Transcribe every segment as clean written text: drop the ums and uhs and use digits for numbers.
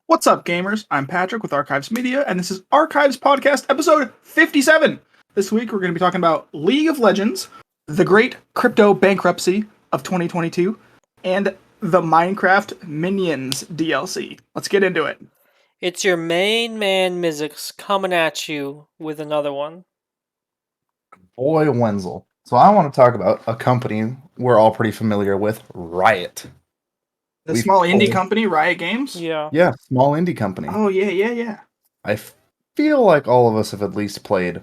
What's up, gamers? I'm Patrick with Archives Media, and this is Archives Podcast episode 57. This week, we're going to be talking about League of Legends, the great crypto bankruptcy of 2022, and the Minecraft Minions DLC. Let's get into it. It's your main man, Mizzix, coming at you with another one. Boy Wenzel. So I want to talk about a company we're all pretty familiar with, Riot. The small indie company, Riot Games? Yeah. Yeah, small indie company. Oh, yeah. I feel like all of us have at least played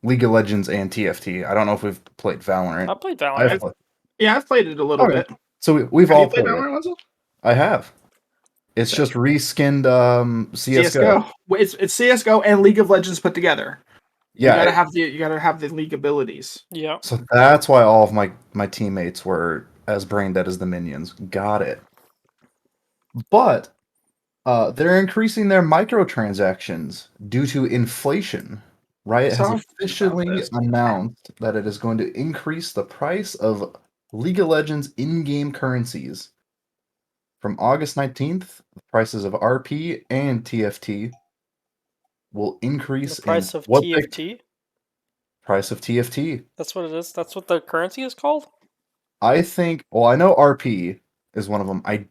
League of Legends and TFT. I don't know if we've played Valorant. I played Valorant. I've played it a little bit. So we've Have all you played played Valorant, it. Wenzel? I have. It's just reskinned CSGO. It's CSGO and League of Legends put together. Yeah, you gotta have the league abilities. Yeah. So that's why all of my teammates were as brain dead as the minions. Got it. But they're increasing their microtransactions due to inflation. Riot has officially announced that it is going to increase the price of League of Legends in-game currencies. From August 19th, the prices of RP and TFT will increase. The price of TFT? Price of TFT. That's what it is? That's what the currency is called? I think, well, I know RP is one of them. I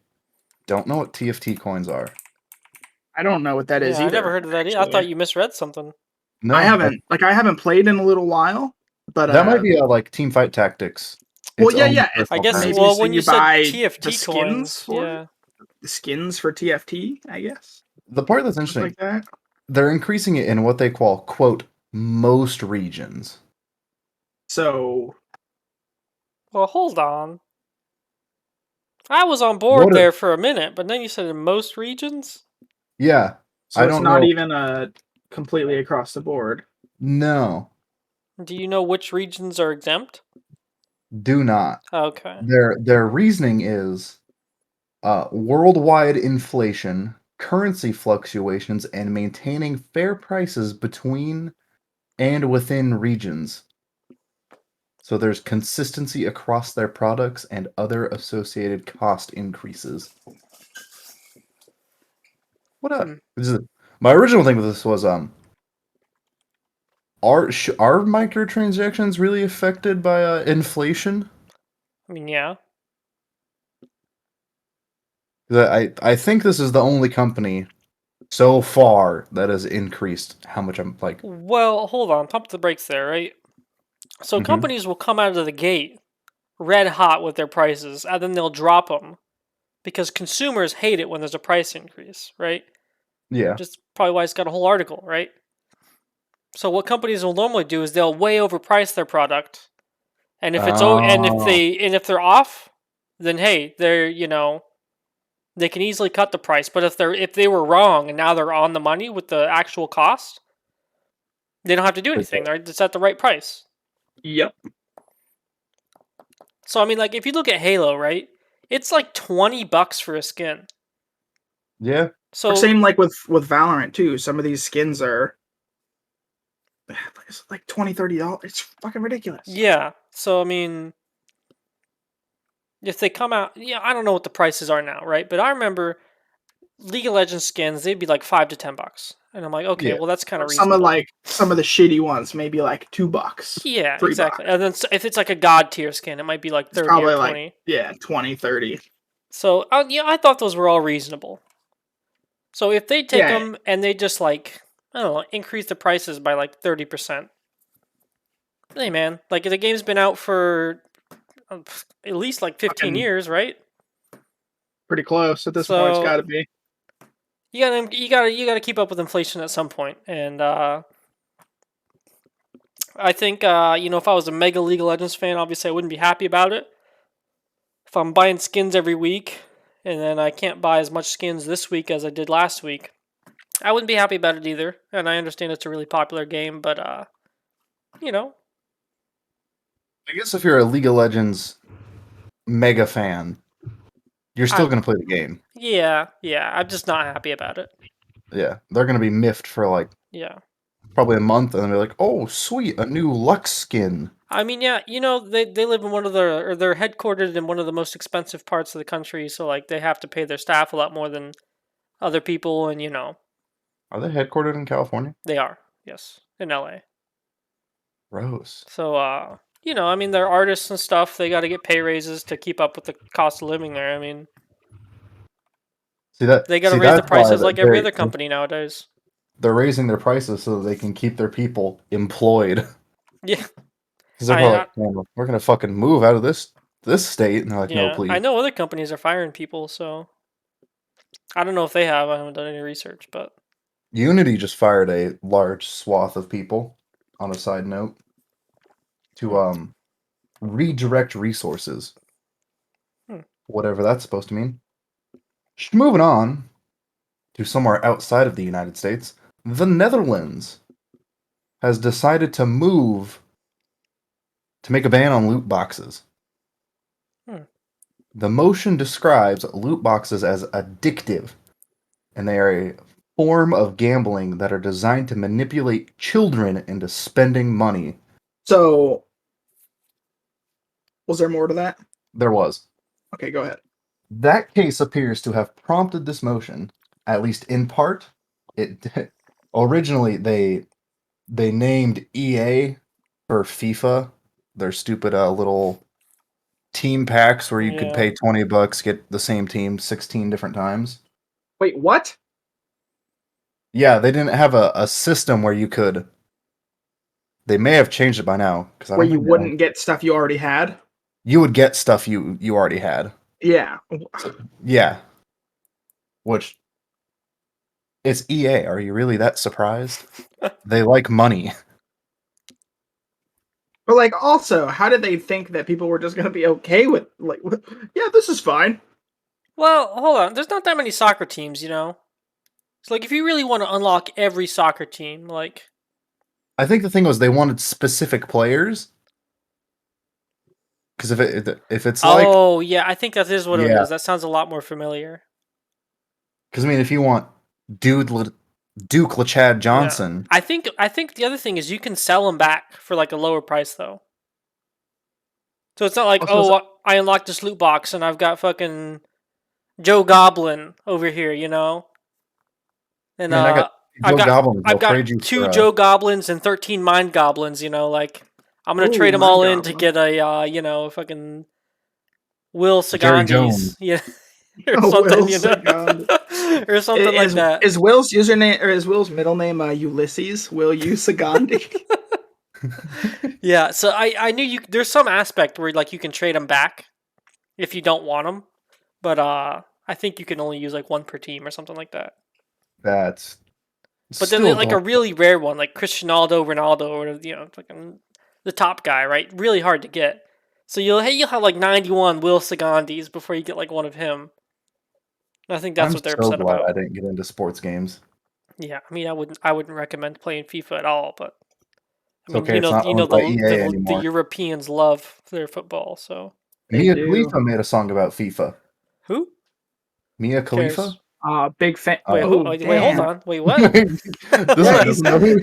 don't know what TFT coins are. I don't know what that is either. I never heard of that either. I thought you misread something. No, I haven't played in a little while, but that might be like team fight tactics. Well, yeah. I guess. Maybe well, so when you said TFT coins, yeah, the skins for TFT, I guess. The part that's interesting, like that. They're increasing it in what they call quote most regions. So, well, hold on. I was on board there for a minute, but then you said in most regions. Yeah, so it's not even completely across the board. No. Do you know which regions are exempt? Do not. Okay. Their reasoning is worldwide inflation, currency fluctuations, and maintaining fair prices between and within regions. So there's consistency across their products and other associated cost increases. What up? My original thing with this was are microtransactions really affected by inflation? I mean, yeah. I think this is the only company so far that has increased how much I'm like. Well, hold on, pump the brakes there, right? So companies will come out of the gate red hot with their prices, and then they'll drop them because consumers hate it when there's a price increase, right? Yeah. Just probably why it's got a whole article, right? So what companies will normally do is they'll way overprice their product, and if it's if they're off, then hey, they can easily cut the price. But if they were wrong and now they're on the money with the actual cost, they don't have to do anything. They're just at the right price. Yep. So I mean, like if you look at Halo, right? It's like $20 for a skin. Yeah. So same like with Valorant too. Some of these skins are like $20-$30. It's fucking ridiculous. Yeah. So I mean, if they come out, I don't know what the prices are now, right? But I remember League of Legends skins, they'd be like $5 to $10. And I'm like, okay, well that's kind of reasonable. Some of the shitty ones, maybe like $2. Yeah, exactly. And then if it's like a god tier skin, it might be like 30 or 20. Like, 20, 30. So I thought those were all reasonable. So if they take them and they just like, I don't know, increase the prices by like 30%. Hey man, like the game's been out for at least like 15 years, right? Pretty close at this point. It's got to be. You gotta keep up with inflation at some point, and I think if I was a mega League of Legends fan, obviously I wouldn't be happy about it. If I'm buying skins every week, and then I can't buy as much skins this week as I did last week, I wouldn't be happy about it either. And I understand it's a really popular game, but I guess if you're a League of Legends mega fan, you're still going to play the game. Yeah. I'm just not happy about it. Yeah. They're going to be miffed for like probably a month, and then they're like, oh, sweet, a new Lux skin. I mean, yeah, they live in they're headquartered in one of the most expensive parts of the country, so like they have to pay their staff a lot more than other people, and Are they headquartered in California? they are, yes, in LA. Gross. So, I mean, they're artists and stuff. They got to get pay raises to keep up with the cost of living there. I mean, they got to raise the That's why prices like every other company nowadays. they're raising their prices so that they can keep their people employed. Yeah, Because they're probably like, "Man, we're gonna fucking move out of this state," and they're like, "No, yeah. please." I know other companies are firing people, so I don't know if they have. I haven't done any research, but Unity just fired a large swath of people. On a side note, to redirect resources, Hmm. whatever that's supposed to mean. Moving on to somewhere outside of the United States, the Netherlands has decided to make a ban on loot boxes. Hmm. The motion describes loot boxes as addictive, and they are a form of gambling that are designed to manipulate children into spending money. So, was there more to that? There was. Okay, go ahead. That case appears to have prompted this motion, at least in part. It originally they named EA for FIFA, their stupid little team packs where you could yeah, pay $20, get the same team 16 different times. Wait, what? Yeah, they didn't have a system where you could. They may have changed it by now because I Where don't you think wouldn't get stuff you already had? you would get stuff you already had. Yeah. Yeah, which it's EA. Are you really that surprised? They like money. But like, also, how did they think that people were just gonna be okay with like? Yeah, this is fine. Well, hold on. There's not that many soccer teams, It's like if you really want to unlock every soccer team, like I think the thing was they wanted specific players because if it's like oh yeah, I think that is what it yeah, is. That sounds a lot more familiar. because I mean if you want Duke Lachad Yeah, Johnson, I think the other thing is you can sell them back for like a lower price though. So it's not like Also, I unlocked this loot box and I've got fucking Joe Goblin over here, and I mean I got I've Joe got Goblin. I've They'll got trade you two for Joe Goblins and 13 Mind Goblins, like I'm gonna oh trade them my all in god, to get a fucking Will Jerry Jones. Sagandis, or oh, something, Will Second. or something like that. Is Will's username or is Will's middle name Ulysses? Will you Sagandi? Yeah, so I knew there's some aspect where like you can trade them back if you don't want them, but I think you can only use like one per team or something like that. That's But then still like a going. really rare one like Cristiano Ronaldo or fucking the top guy, right? Really hard to get. So you'll have like 91 Will Sagandis before you get like one of him. And I think that's I'm what they're so upset glad I about. didn't get into sports games. Yeah, I mean I wouldn't recommend playing FIFA at all, but I It's mean okay. It's not owned by EA the anymore. Europeans love their football, so They Mia do. Khalifa made a song about FIFA. who Mia cares? Khalifa? Big fan. Wait, Uh, wait, hold Damn. on. Wait, what? This Yeah, man he's doesn't know who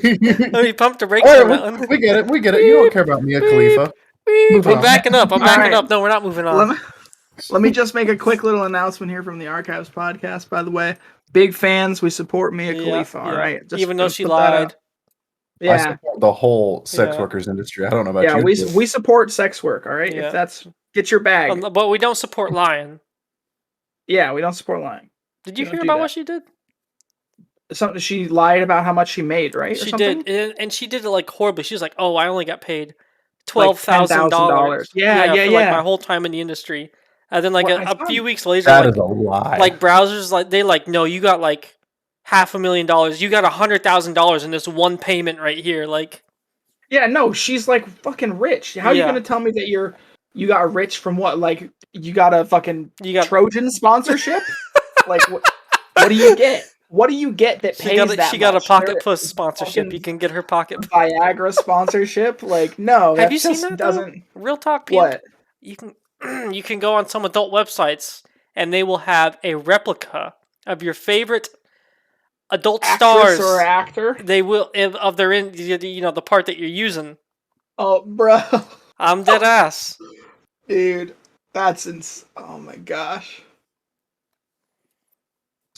Let me pump the brakes on Alright, that one. we get it. We get it. You don't Beep, care about Mia beep, Khalifa. beep. Moving I'm on. backing up. I'm all backing right. up. No, we're not moving Let on. me, let me just make a quick little announcement here from the Archives podcast. By the way, big fans. We support Mia Yeah, Khalifa. All yeah. right, just Even though gonna she put that lied. out. I Yeah, support the whole sex Yeah, workers industry. I don't know about yeah. you. We support sex work. All right, if yeah. that's get your bag. But we don't support lying. Yeah, we don't support lying. Did We you don't hear do about what that. she did? Something she lied about how much she made, right, or She did, something and she did it like horribly. She was like, "Oh, I only got paid like $12,000. $10,000. Yeah, Yeah, yeah, for like my yeah. whole time in the industry." And then like What a, I a saw. few weeks later, That is a lie. like browsers no, you got like $500,000. You got $100,000 in this one payment right here. Like, Yeah, no, she's like fucking rich. How are you yeah, gonna tell me that you got rich from what? Like you got a fucking you got Trojan sponsorship? Like what do you get? What do you get that pays she that got a much? Pocket Puss sponsorship. You Fucking can get her Pocket. Viagra sponsorship? Like no, Have that you seen just that though? doesn't. Real talk, What? you can you can go on some adult websites and they will have a replica of your favorite adult Actress or stars. actor? They will of their in the part that you're using. Oh, bro, I'm dead ass. dude, that's oh my gosh.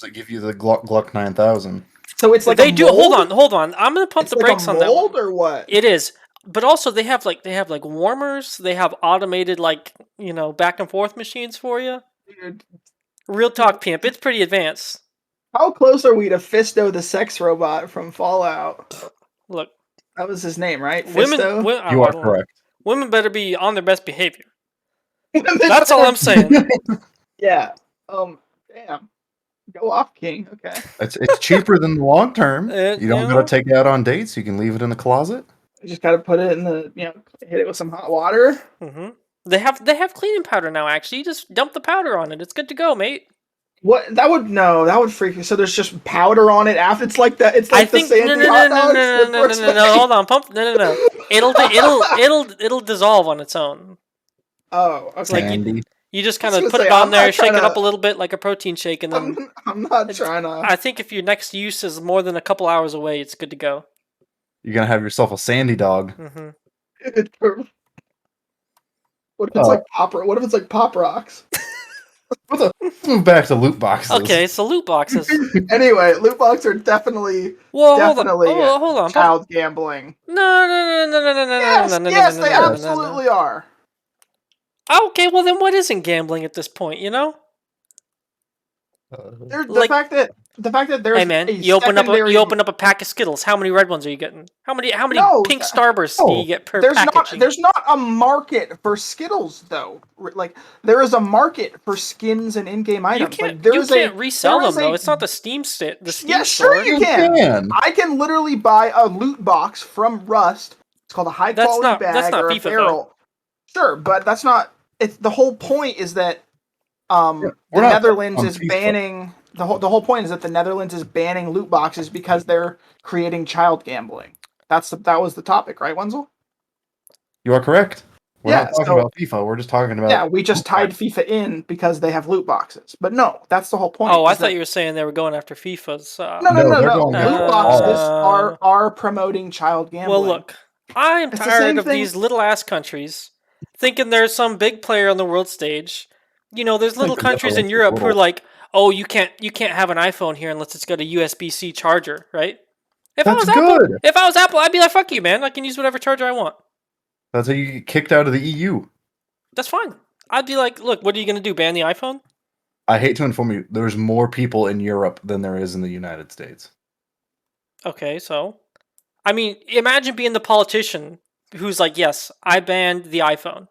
Does it give you the Gluck 9000? So it's like they a do. mold? Hold on. I'm gonna pump It's the like brakes a on that mold one. or what? It is, but also they have like warmers. They have automated back and forth machines for you. Dude, Real talk, pimp. It's pretty advanced. how close are we to Fisto the sex robot from Fallout? Look, That was his name, right? women. Fisto? You I are don't know. correct. Women better be on their best behavior. That's all I'm saying. Yeah. Damn. Go off, King. Okay. It's cheaper than the long term. You You don't know? gotta take it out on dates. You can leave it in the closet. You just gotta put it in the, hit it with some hot water. Mm-hmm. They have cleaning powder now. Actually, you just dump the powder on it. It's good to go, mate. What? That would freak me. So there's just powder on it after. It's like the I the think no sandy hot dogs. Hold on, pump. No. It'll dissolve on its own. Oh, okay. Like Sandy. you just I was kind of gonna put it say, on I'm there, not shake it trying up a to- little bit like a protein shake, and then I'm not trying to. I think if your next use is more than a couple hours away, it's good to go. You're gonna have yourself a sandy dog. Mm-hmm. What if it's like pop? What if it's like Pop Rocks? Let's move back to loot boxes. Okay, so loot boxes. Anyway, loot boxes are definitely Well, definitely hold on. child gambling. Yes, they absolutely are. Okay, well then what isn't gambling at this point, you know? The fact that there's hey man, a you open secondary... up a pack of Skittles. How many red ones are you getting? How many No, pink Starbursts do you get per package? There's not a market for Skittles though. Like there is a market for skins and in-game items. You can't resell them though. It's not the Steam Steam Yeah, store. sure you can. I can literally buy a loot box from Rust. It's called a high quality bag that's not or FIFA, a barrel. though. Sure, but that's not. It's the whole point is that the we're not Netherlands on is FIFA. banning the whole point is that the Netherlands is banning loot boxes because they're creating child gambling. That was the topic, right, Wenzel? You are correct. We're Yeah, not talking about FIFA. We're just talking about... Yeah, we just tied FIFA in because they have loot boxes. But no, that's the whole point. Oh, I thought you were saying they were going after FIFA's. No. they're going Loot after boxes all. are promoting child gambling. Well, look, I'm It's the tired same of thing- these little ass countries thinking there's some big player on the world stage. You know, there's little countries in Europe who are like, "Oh, you can't have an iPhone here unless it's got a USB-C charger, right?" If I was Apple, I'd be like, "Fuck you, man! I can use whatever charger I want." That's how you get kicked out of the EU. That's fine. I'd be like, "Look, what are you gonna do? Ban the iPhone?" I hate to inform you, there's more people in Europe than there is in the United States. Okay, so, I mean, imagine being the politician who's like, "Yes, I banned the iPhone."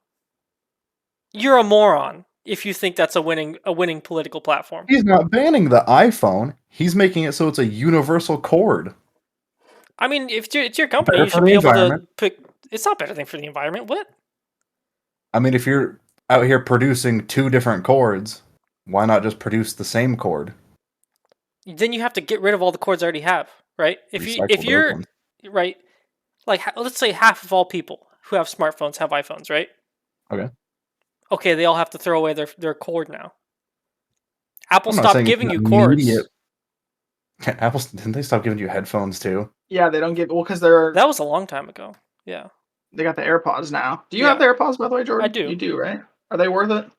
You're a moron if you think that's a winning political platform. He's not banning the iPhone. He's making it so it's a universal cord. I mean, if it's your company, Better you for should the be able to environment. pick. It's not better than for the environment. What? I mean, if you're out here producing two different cords, why not just produce the same cord? Then you have to get rid of all the cords I already have, right? If Recycle you're those ones. right, like let's say half of all people who have smartphones have iPhones, right? Okay. Okay, they all have to throw away their cord now. Apple I'm not stopped saying giving it's you an cords. immediate- Apple, didn't they stop giving you headphones too? Yeah, they don't give because That was a long time ago. Yeah. they got the AirPods now. Do you Yeah. have the AirPods, by the way, Jordan? I do. You do, right? Are they worth it?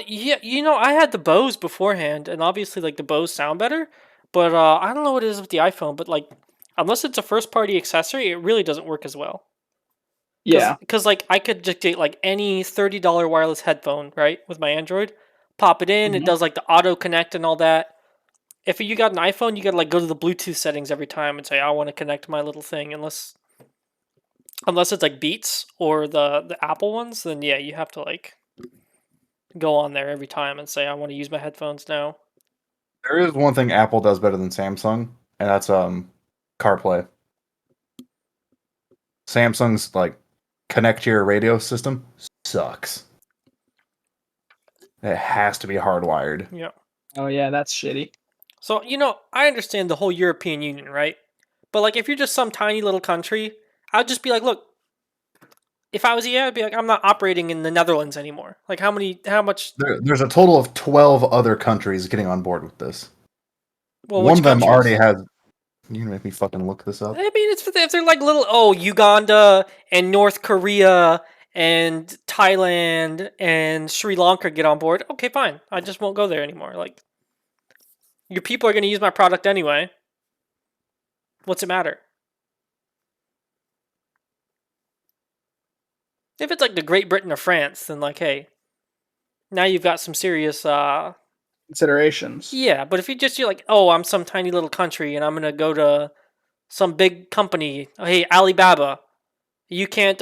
Yeah, you know, I had the Bose beforehand, and obviously, like, the Bose sound better, but I don't know what it is with the iPhone, but, like, unless it's a first-party accessory, it really doesn't work as well. Yeah. Because, like, I could just get, like, any $30 wireless headphone, right, with my Android, pop it in, it Mhm. does, like, the auto-connect and all that. If you got an iPhone, you gotta, like, go to the Bluetooth settings every time and say, I want to connect my little thing, unless it's, like, Beats or the Apple ones, then, yeah, you have to, like... go on there every time and say I want to use my headphones now. There is one thing Apple does better than Samsung, and that's CarPlay. Samsung's like connect to your radio system sucks. It has to be hardwired. Yeah. Oh yeah, that's shitty. So, you know, I understand the whole European Union, right? But like if you're just some tiny little country, I'd just be like, look, if I was you, I'd be like, I'm not operating in the Netherlands anymore. Like how much There's a total of 12 other countries getting on board with this. well, One which of them countries? already has... You can make me fucking look this up. I mean, it's if they're like little Uganda and North Korea and Thailand and Sri Lanka get on board. Okay, fine. I just won't go there anymore. Like Your people are going to use my product anyway. What's it matter? If it's like the Great Britain or France, then like, hey, now you've got some serious Considerations. yeah, but if you're like, oh, I'm some tiny little country and I'm gonna go to some big company, oh, hey, Alibaba, you can't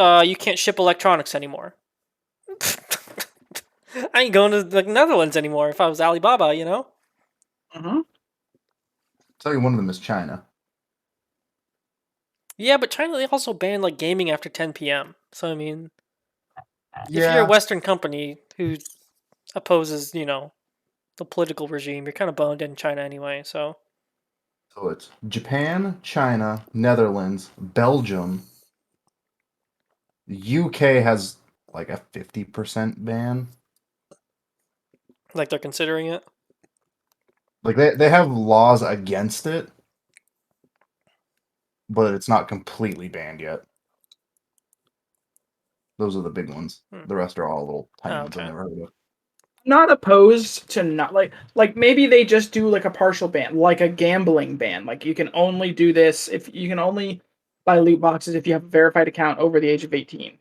ship electronics anymore. I ain't going to the Netherlands anymore if I was Alibaba, you know? Mm-hmm. Tell you one of them is China. Yeah, but China, they also banned like gaming after 10 p.m. So I mean, if you're a Yeah. Western company who opposes, you know, the political regime, you're kind of boned in China anyway. So So it's Japan, China, Netherlands, Belgium. The UK has like a 50% ban. like they're considering it. Like they have laws against it, but it's not completely banned yet. Those are the big ones. Hmm. The rest are all little tiny ones I've Okay. never heard of. Not opposed to not like maybe they just do like a partial ban, like a gambling ban. Like you can only do this if you can only buy loot boxes if you have a verified account over the age of 18.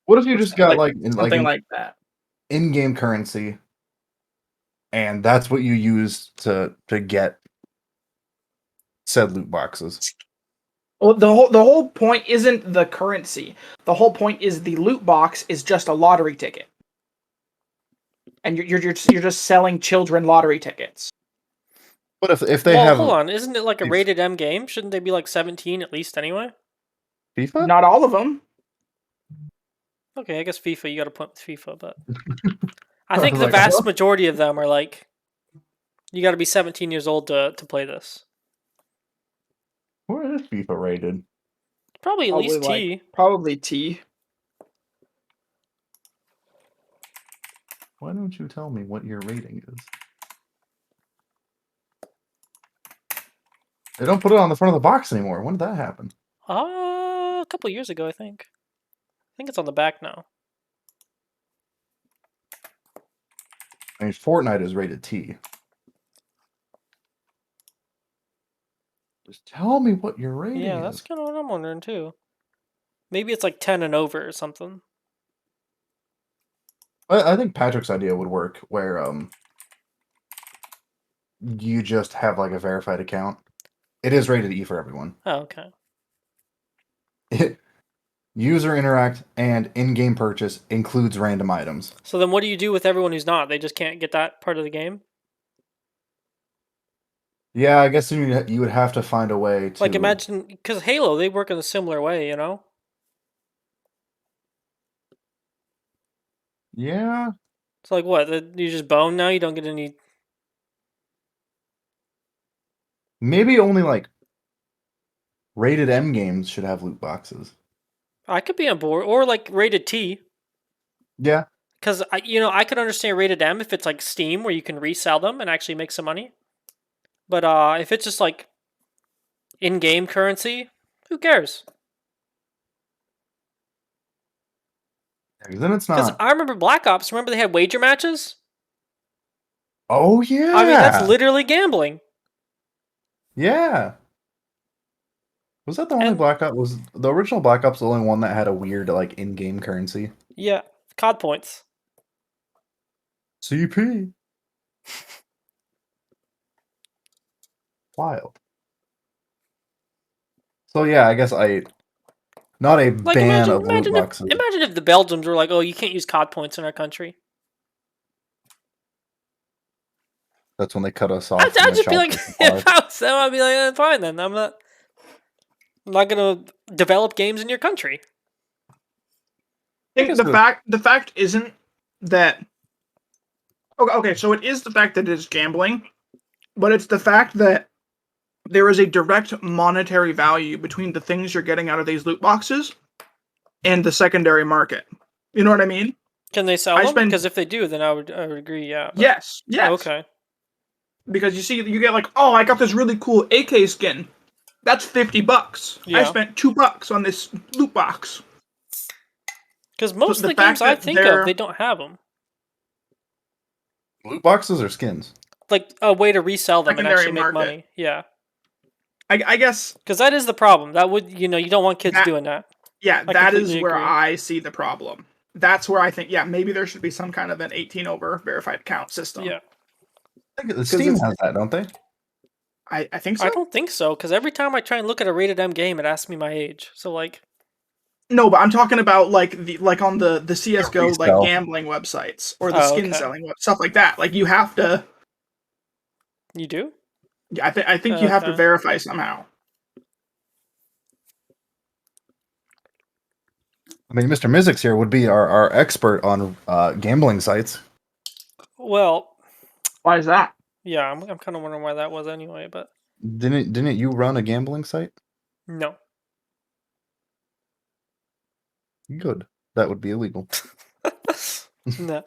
What if you just got like Something an like that. in-game currency, and that's what you use to get said loot boxes? Well, the whole point isn't the currency. The whole point is the loot box is just a lottery ticket, and you're just selling children lottery tickets. But if they Well, have hold on. Isn't it like a if rated M game? Shouldn't they be like 17 at least anyway? FIFA, Not all of them. Okay, I guess FIFA, you got to put FIFA, but I I think was the like, vast majority of them are like, you got to be 17 years old to play this. where is FIFA rated? Probably at least T. Probably T. Why don't you tell me what your rating is? They don't put it on the front of the box anymore. When did that happen? A couple years ago, I think. I think it's on the back now. I mean, Fortnite is rated T. Just tell me what your rating Yeah, is. that's kind of what I'm wondering too. Maybe it's like 10 and over or something. I think Patrick's idea would work, where you just have like a verified account. It is rated E for everyone. Oh, okay. User interact and in-game purchase includes random items. So then what do you do with everyone who's not? They just can't get that part of the game? Yeah, I guess you would have to find a way to. Like imagine, because Halo, they work in a similar way, you know? Yeah, It's like what? You just bone now? You don't get any. maybe only like rated M games should have loot boxes. I could be on board. Or like rated T. Yeah, Because I could understand rated M if it's like Steam where you can resell them and actually make some money. But if it's just like in-game currency, who cares? 'cause then it's Because not. I remember Black Ops. Remember they had wager matches? Oh yeah. I mean, that's literally gambling. Yeah. Was that the only And Black Ops? Was the original Black Ops the only one that had a weird like in-game currency? yeah, COD points. CP. Wild. So yeah, I guess not a Like ban of loot boxes. imagine if the Belgians were like, oh, you can't use COD points in our country. That's when they cut us off. I'd from the just be like, chocolate supply. if I was them, I'd be like, fine then. I'm not gonna develop games in your country. I think the fact isn't that okay, so it is the fact that it is gambling, but it's the fact that there is a direct monetary value between the things you're getting out of these loot boxes and the secondary market. You know what I mean? Can they sell I them? spend- Because if they do, then I would agree. Yeah. but- Yes. Oh, okay. Because you get like, oh, I got this really cool AK skin. That's $50. I Yeah. spent $2 on this loot box. Because most the of the games fact I that think they're- of, they don't have them. Loot boxes or skins? like a way to resell them and Secondary actually make market. money. Yeah, I guess because that is the problem. That would you don't want kids That- doing that. yeah, I that is completely where agree. I see the problem. That's where I think maybe there should be some kind of an 18 over verified account system. Yeah, I think Steam has that, don't they? I think so. I don't think so because every time I try and look at a rated M game, it asks me my age. So like, No, but I'm talking about like on the CS:GO like Resell. gambling websites or the skin okay. selling stuff like that. Like you have to. You do? I think you have to Okay. verify somehow. I mean, Mr. Mizzix here would be our expert on gambling sites. Well, Why is that? yeah, I'm kind of wondering why that was anyway, but Didn't you run a gambling site? no. Good. That would be illegal. No.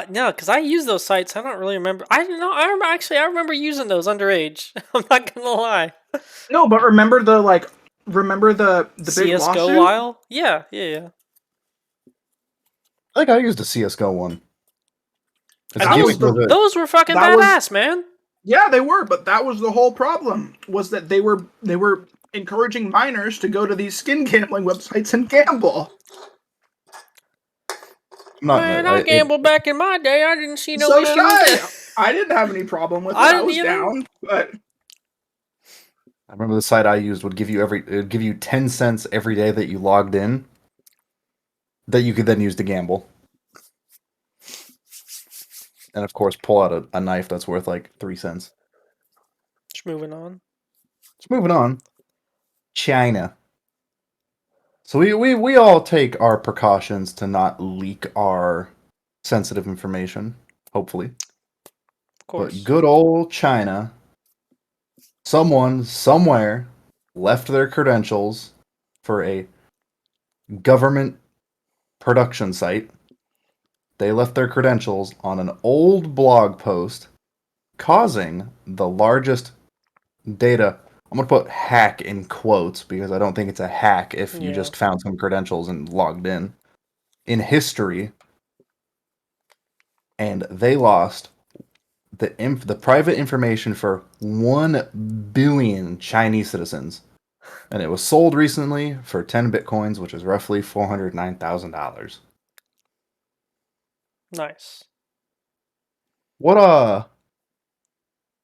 No, because I use those sites. I don't really remember. I don't know. I remember using those underage. I'm not gonna lie. No, but remember the big CS:GO lawsuit? while? Yeah. I think I used a CS:GO one. It's That was really good. Those were fucking That was- badass, man. Yeah, they were, but that was the whole problem. Was that they were encouraging minors to go to these skin gambling websites and gamble. Man, I gambled back in my day. I didn't see no So issue did with I. it. I didn't have any problem with it. I I was didn't either. down, but I remember the site I used would give you 10 cents every day that you logged in that you could then use to gamble. And of course, pull out a knife that's worth like 3 cents. Just moving on. Just moving on. China. So we all take our precautions to not leak our sensitive information, hopefully. Of course. But good old China, someone somewhere left their credentials for a government production site. They left their credentials on an old blog post, causing the largest data. I'm going to put hack in quotes because I don't think it's a hack if you Yeah. just found some credentials and logged in history. And they lost the private information for 1 billion Chinese citizens. And it was sold recently for 10 bitcoins, which is roughly $409,000. Nice.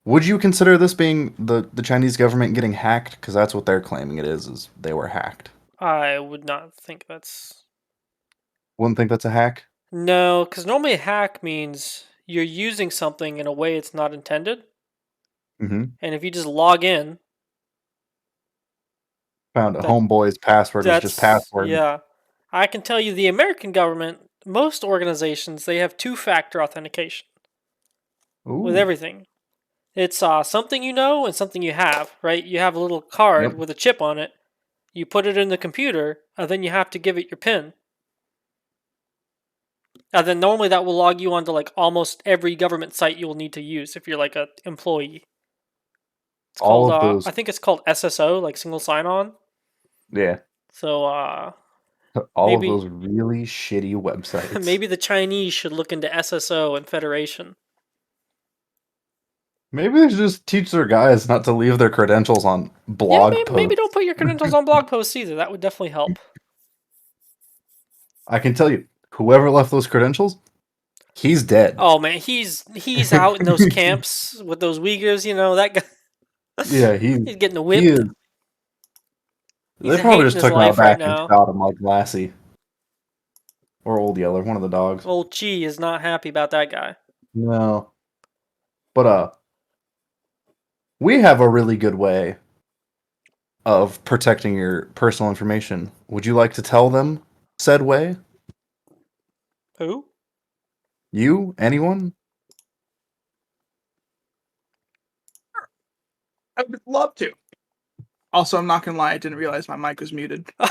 Would you consider this being the Chinese government getting hacked? Because that's what they're claiming it is they were hacked. I would not think that's... Wouldn't think that's a hack? No, because normally a hack means you're using something in a way it's not intended. Mm-hmm. And if you just log in... Found a homeboy's password is just password. Yeah. I can tell you the American government, most organizations, they have 2-factor authentication. Ooh. With everything. It's something you know and something you have, right? You have a little card Yep. with a chip on it. You put it in the computer, and then you have to give it your PIN. And then normally that will log you onto like almost every government site you will need to use if you're like an employee. It's All called, of those. I think it's called SSO, like single sign-on. Yeah. So All maybe- of those really shitty websites. maybe the Chinese should look into SSO and Federation. Maybe they should just teach their guys not to leave their credentials on blog posts. Maybe don't put your credentials on blog posts either. That would definitely help. I can tell you, whoever left those credentials, he's dead. Oh man, he's out in those camps with those Uyghurs. You know that guy. Yeah, He's getting whipped. he is. He's They probably hating just his took him out life back right now. and shot him like Lassie. Or Old Yeller, one of the dogs. Old Chi is not happy about that guy. No. But we have a really good way of protecting your personal information. Would you like to tell them said way? Who? You? Anyone? I would love to. Also, I'm not gonna lie, I didn't realize my mic was muted. I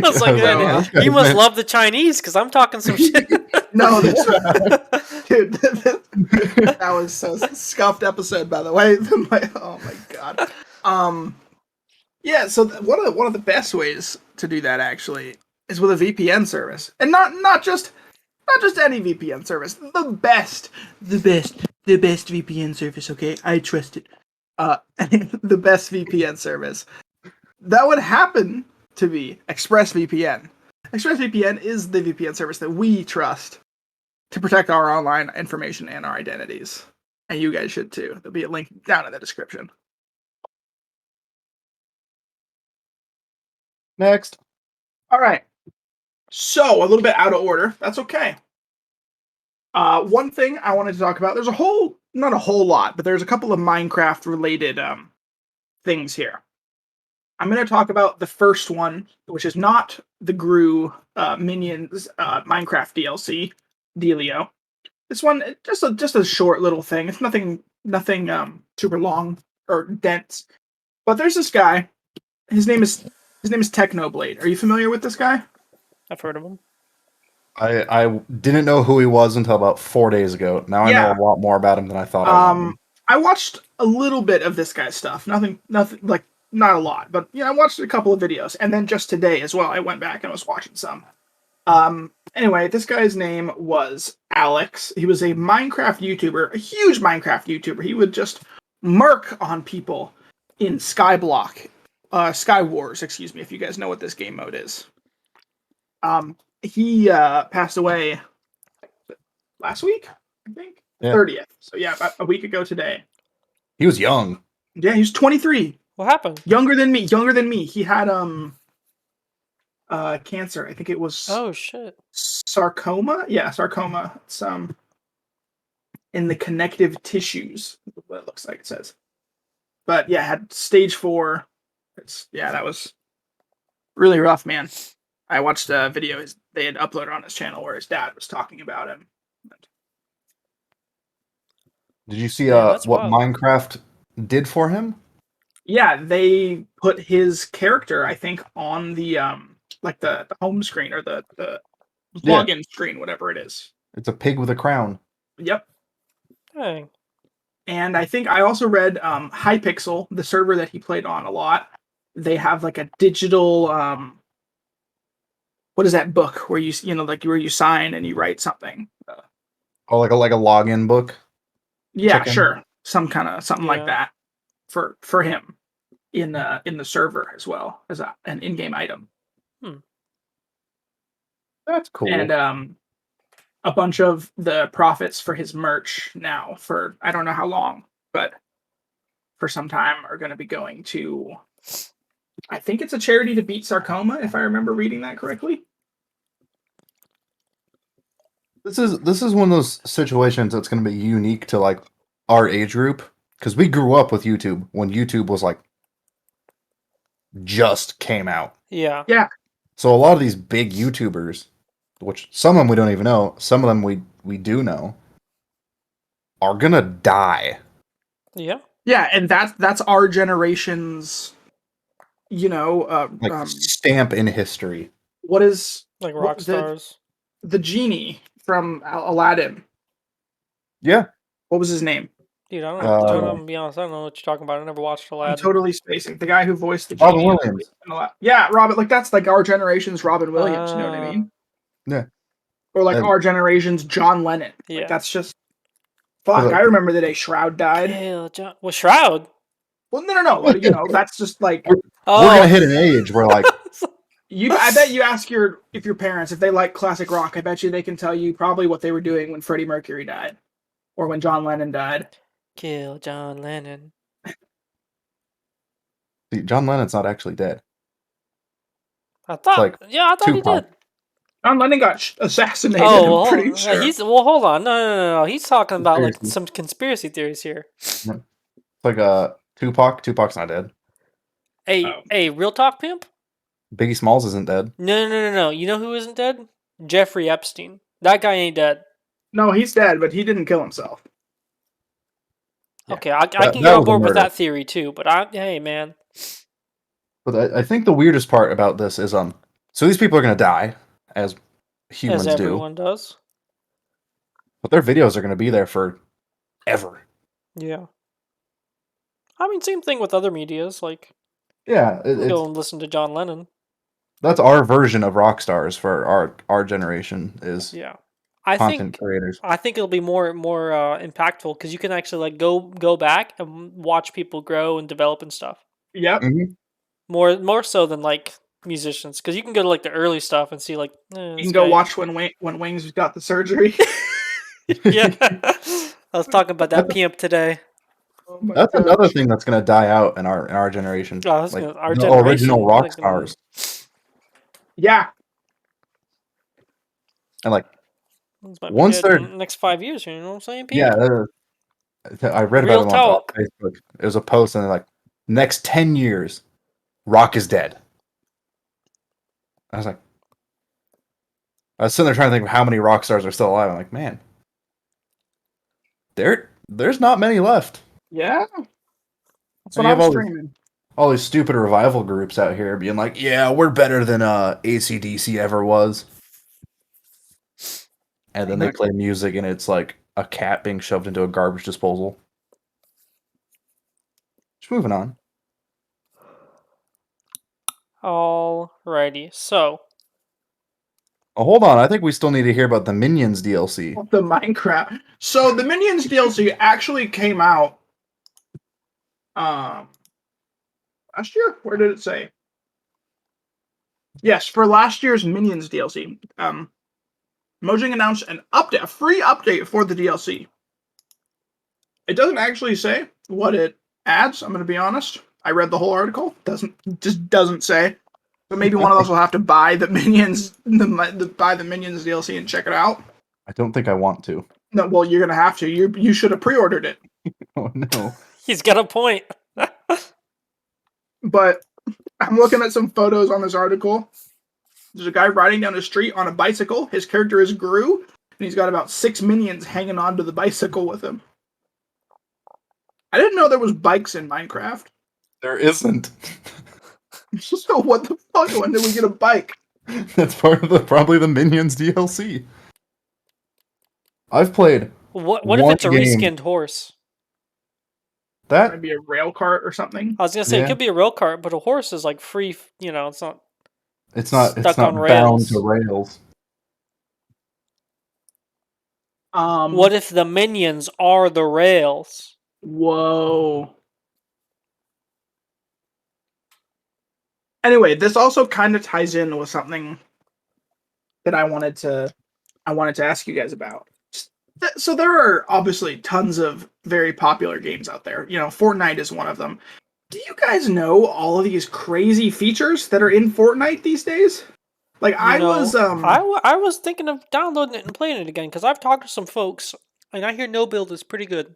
was like, "Man, this guy's you must meant- love the Chinese because I'm talking some shit. No, dude, that was a scuffed episode, by the way. Oh my god. Yeah. So one of the best ways to do that actually is with a VPN service, and not just any VPN service. The best the best VPN service. Okay, I trust it. The best VPN service. That would happen to be ExpressVPN. ExpressVPN is the VPN service that we trust to protect our online information and our identities. And you guys should too. There'll be a link down in the description. Next. All right. So, a little bit out of order. That's okay. One thing I wanted to talk about, there's not a whole lot, but there's a couple of Minecraft related things here. I'm going to talk about the first one, which is not the Gru Minions Minecraft DLC, Delio. This one, just a short little thing. It's nothing super long or dense. But there's this guy. His name is Technoblade. Are you familiar with this guy? I've heard of him. I didn't know who he was until about 4 days ago. Now I know a lot more about him than I thought I would. I watched a little bit of this guy's stuff. Nothing like not a lot, but I watched a couple of videos, and then just today as well, I went back and was watching some. Anyway, this guy's name was Alex. He was a Minecraft YouTuber, a huge Minecraft YouTuber. He would just murk on people in Skyblock, Sky Wars, excuse me, if you guys know what this game mode is. He passed away last week, I think. Yeah. 30th. So yeah, about a week ago today. He was young. Yeah, he was 23. What happened? Younger than me. He had cancer. I think it was Oh shit. sarcoma. Yeah, sarcoma. It's in the connective tissues. What it looks like it says. But yeah, had stage 4. That was really rough, man. I watched a video they had uploaded on his channel where his dad was talking about him. Did you see that's what wild. Minecraft did for him? Yeah, they put his character, I think, on the the home screen or the login screen, whatever it is. It's a pig with a crown. Yep. Dang. And I think I also read Hypixel, the server that he played on a lot. They have like a digital what is that book where you where you sign and you write something? Oh, like a login book. Yeah, Chicken? sure. Something like Yeah. that for him in the server as well as an in-game item. That's cool. And a bunch of the profits for his merch now for I don't know how long, but for some time are going to be going to, I think it's a charity to beat sarcoma, if I remember reading that correctly. This is one of those situations that's going to be unique to like our age group because we grew up with YouTube when YouTube was like just came out. Yeah. Yeah. So a lot of these big YouTubers, which some of them we don't even know, some of them we do know, are gonna die. Yeah. Yeah, and that's our generation's, Stamp in history. what is Like what- rock stars. the genie from Aladdin? Yeah. What was his name? Dude, I don't Uh, know. I'm gonna be honest. I don't know what you're talking about. I never watched I'm Aladdin. totally spacing. The guy who voiced the genie. Robin Williams. Yeah, Robin. Like that's like our generation's Robin Williams. You know what I mean? Yeah. Or like And- our generation's John Lennon. Yeah. Like that's just fuck. Look. I remember the day Shroud died. Hell, John. Well, Shroud. Well, no. That's just like Oh. We're gonna hit an age where like I bet you ask your parents if they like classic rock. I bet you they can tell you probably what they were doing when Freddie Mercury died, or when John Lennon died. Kill John Lennon. see, John Lennon's not actually dead. I thought. like I thought he Tupac. did. John Lennon got assassinated. Oh, I'm pretty sure. hold on. No. He's talking about like Conspiracy. some conspiracy theories here. It's like Tupac. Tupac's not dead. Hey, real talk, pimp. Biggie Smalls isn't dead. No. You know who isn't dead? Jeffrey Epstein. That guy ain't dead. No, he's dead, but he didn't kill himself. Yeah. Okay, I That can get on was a board with murder. that theory too. But hey, man. But I think the weirdest part about this is so these people are gonna die as humans As do, everyone does. but their videos are gonna be there for ever. Yeah. I mean, same thing with other medias. Like, Yeah, go and listen to John Lennon. that's our version of rock stars for our generation. Is Yeah. content creators. I think it'll be more impactful because you can actually like go back and watch people grow and develop and stuff. Yep. Mhm. More so than like musicians, because you can go to like the early stuff and see like You can go watch when Wings got the surgery. Yeah, I was talking about that pimp today. Oh my That's gosh. another thing that's gonna die out in our generation. Oh, that's Like our the generation. original I rock think, stars. Yeah. And like this might be once good they're in the next 5 years. You know what I'm saying? Pimp? yeah, I read Real about them on talk. Facebook. It was a post, and they're like, next 10 years, rock is dead. I was like, I was sitting there trying to think of how many rock stars are still alive. I'm like, man, there's not many left. Yeah. That's And what you I have was streaming. all these stupid revival groups out here being like, yeah, we're better than AC/DC ever was. And then they play music, and it's like a cat being shoved into a garbage disposal. Just moving on. Alrighty, so Oh, hold on. I think we still need to hear about the Minions DLC. The Minecraft. So the Minions DLC actually came out last year. Where did it say? Yes, for last year's Minions DLC. Mojang announced a free update for the DLC. It doesn't actually say what it adds. I'm going to be honest. I read the whole article. Just doesn't say. So maybe one of us will have to buy the Minions, buy the Minions DLC and check it out. I don't think I want to. No, well, you're going to have to. You should have pre-ordered it. Oh no. he's got a point. But I'm looking at some photos on this article. There's a guy riding down the street on a bicycle. His character is Gru, and he's got about 6 minions hanging onto the bicycle with him. I didn't know there was bikes in Minecraft. There isn't. So what the fuck? When did we get a bike? That's part of probably the Minions DLC. I've played What if one it's a game. reskinned horse? That Maybe a rail cart or something. I was gonna say Yeah. it could be a rail cart, but a horse is like free. You know, it's not. it's not Stuck on bound rails. to rails. What if the minions are the rails? Whoa. Anyway, this also kind of ties in with something that I wanted to ask you guys about. So there are obviously tons of very popular games out there. You know, Fortnite is one of them. Do you guys know all of these crazy features that are in Fortnite these days? Like I was thinking of downloading it and playing it again because I've talked to some folks and I hear no build is pretty good.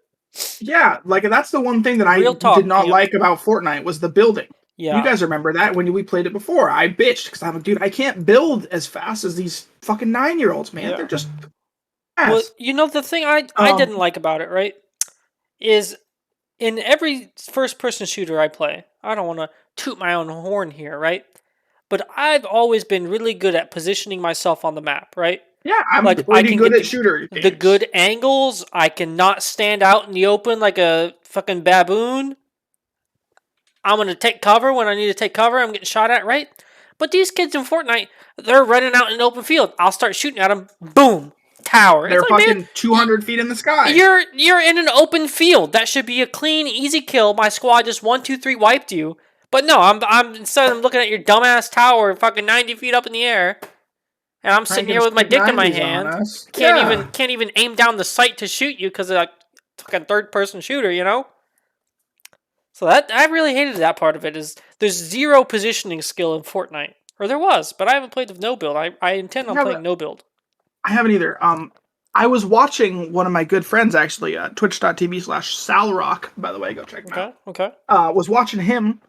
Yeah, like that's the one thing that Real talk, did not Pimp. like about Fortnite was the building. Yeah, You guys remember that when we played it before? I bitched because I'm like, dude, I can't build as fast as these fucking 9-year-olds, man. Yeah. They're just well, ass. you know the thing I didn't like about it, right, is in every first-person shooter I play. I don't want to toot my own horn here, right? But I've always been really good at positioning myself on the map, right? Yeah, I'm Like, I pretty can good get at shooter games. The good angles. I cannot stand out in the open like a fucking baboon. I'm going to take cover when I need to take cover. I'm getting shot at, right? But these kids in Fortnite, they're running out in an open field. I'll start shooting at them. Boom. Tower. They're It's like, fucking man, 200 feet in the sky. you're in an open field. That should be a clean, easy kill. My squad just 1, 2, 3 wiped you. But no, I'm instead of looking at your dumbass tower fucking 90 feet up in the air. And I'm sitting here with my dick in my hand. Can't even aim down the sight to shoot you because of like fucking third person shooter, you know? So that I really hated that part of it. Is there's zero positioning skill in Fortnite, or there was, but I haven't played with no build. I intend on playing no build. I haven't either. I was watching one of my good friends actually, twitch.tv/salrock. By the way, go check him out. Okay. Was watching him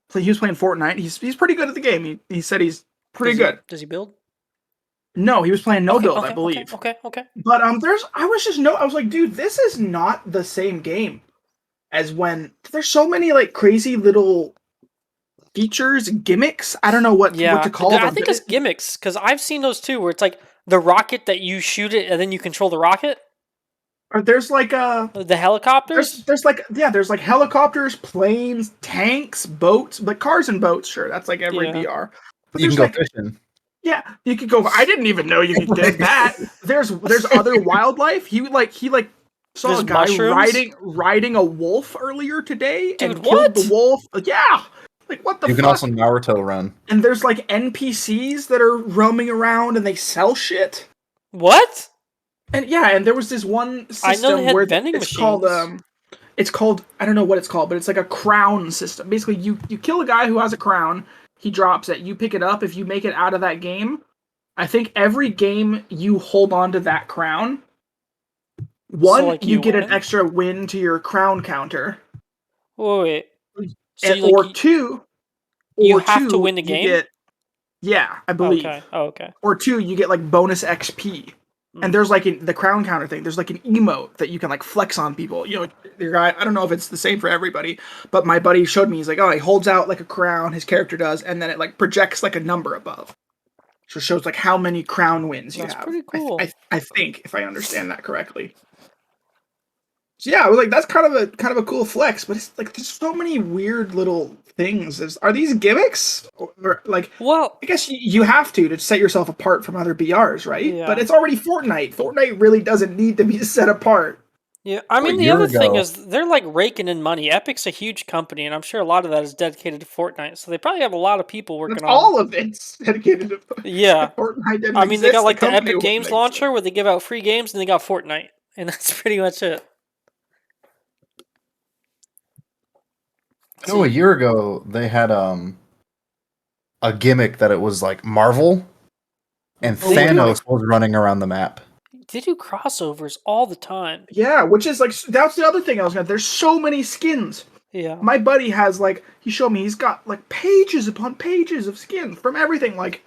play. He was playing Fortnite. He's pretty good at the game. He said he's pretty good. Does he build? No, he was playing no build, I believe. Okay. But I was like, dude, this is not the same game as when there's so many like crazy little features, gimmicks. I don't know what to call them. I think it's gimmicks because I've seen those too, where it's like the rocket that you shoot it and then you control the rocket. Or there's like the helicopters. There's like helicopters, planes, tanks, boats, but cars and boats. Sure, that's like every VR. But you there's can go like fishing. Yeah, you could go. I didn't even know you could get that. There's other wildlife. He saw There's a guy mushrooms? riding a wolf earlier today Dude, and killed the what? wolf. Yeah, like what the You can fuck? also Naruto run. And there's like NPCs that are roaming around and they sell shit. What? And yeah, and there was this one I know they system had where vending machines. it's called I don't know what it's called, but it's like a crown system. Basically, you kill a guy who has a crown, he drops it, you pick it up. If you make it out of that game, I think every game you hold on to that crown, So, one like, you you get an win? extra win to your crown counter, Wait. So, and you, like, you or have to two win the you game? get yeah, I believe, Okay. Oh, okay. or two you get like bonus XP. And Mm. there's like the crown counter thing. There's like an emote that you can like flex on people. You know, your guy. I don't know if it's the same for everybody, but my buddy showed me. He's like, oh, he holds out like a crown. His character does, and then it like projects like a number above, so it shows like how many crown wins you That's have. pretty cool. I think if I understand that correctly. So yeah, I was like, that's kind of a cool flex, but it's like there's so many weird little things. Are these gimmicks? Or like Well, I guess you have to set yourself apart from other BRs, right? But yeah. it's already Fortnite. Fortnite really doesn't need to be set apart. Yeah, I A mean, the year other thing ago, is they're like raking in money. Epic's a huge company, and I'm sure a lot of that is dedicated to Fortnite. So they probably have a lot of people That's working on. all of it's dedicated to Yeah, if Fortnite didn't I mean, they got exist, the like the company Epic wouldn't Games exist. launcher where they give out free games, and they got Fortnite, and that's pretty much it. I know a year ago they had a gimmick that it was like Marvel and Oh, they do. Thanos was running around the map. They do crossovers all the time. Yeah, which is like that's the other thing I was gonna. There's so many skins. Yeah. My buddy has like he showed me he's got like pages upon pages of skins from everything like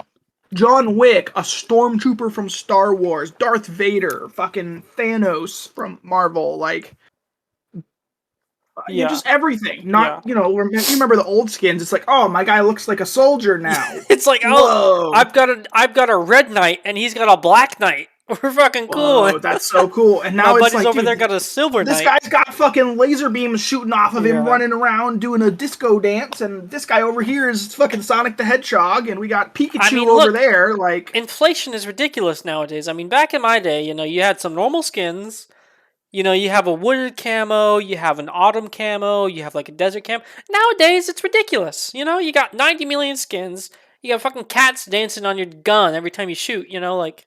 John Wick, a stormtrooper from Star Wars, Darth Vader, fucking Thanos from Marvel, like you Yeah. just everything. Yeah. Not you remember the old skins. It's like oh my guy looks like a soldier now. It's like, oh, Whoa, I've got a red knight, and he's got a black knight. We're fucking cool. whoa, that's so cool. And My now it's buddy's like over there dude, got a silver this knight. guy's got fucking laser beams shooting off of him, Yeah. running around doing a disco dance, and this guy over here is fucking Sonic the Hedgehog, and we got Pikachu over look, there. Like, inflation is ridiculous nowadays. I mean, back in my day, you had some normal skins. You have a wooded camo, you have an autumn camo, you have like a desert camo. Nowadays, it's ridiculous. You got 90 million skins. You got fucking cats dancing on your gun every time you shoot. Like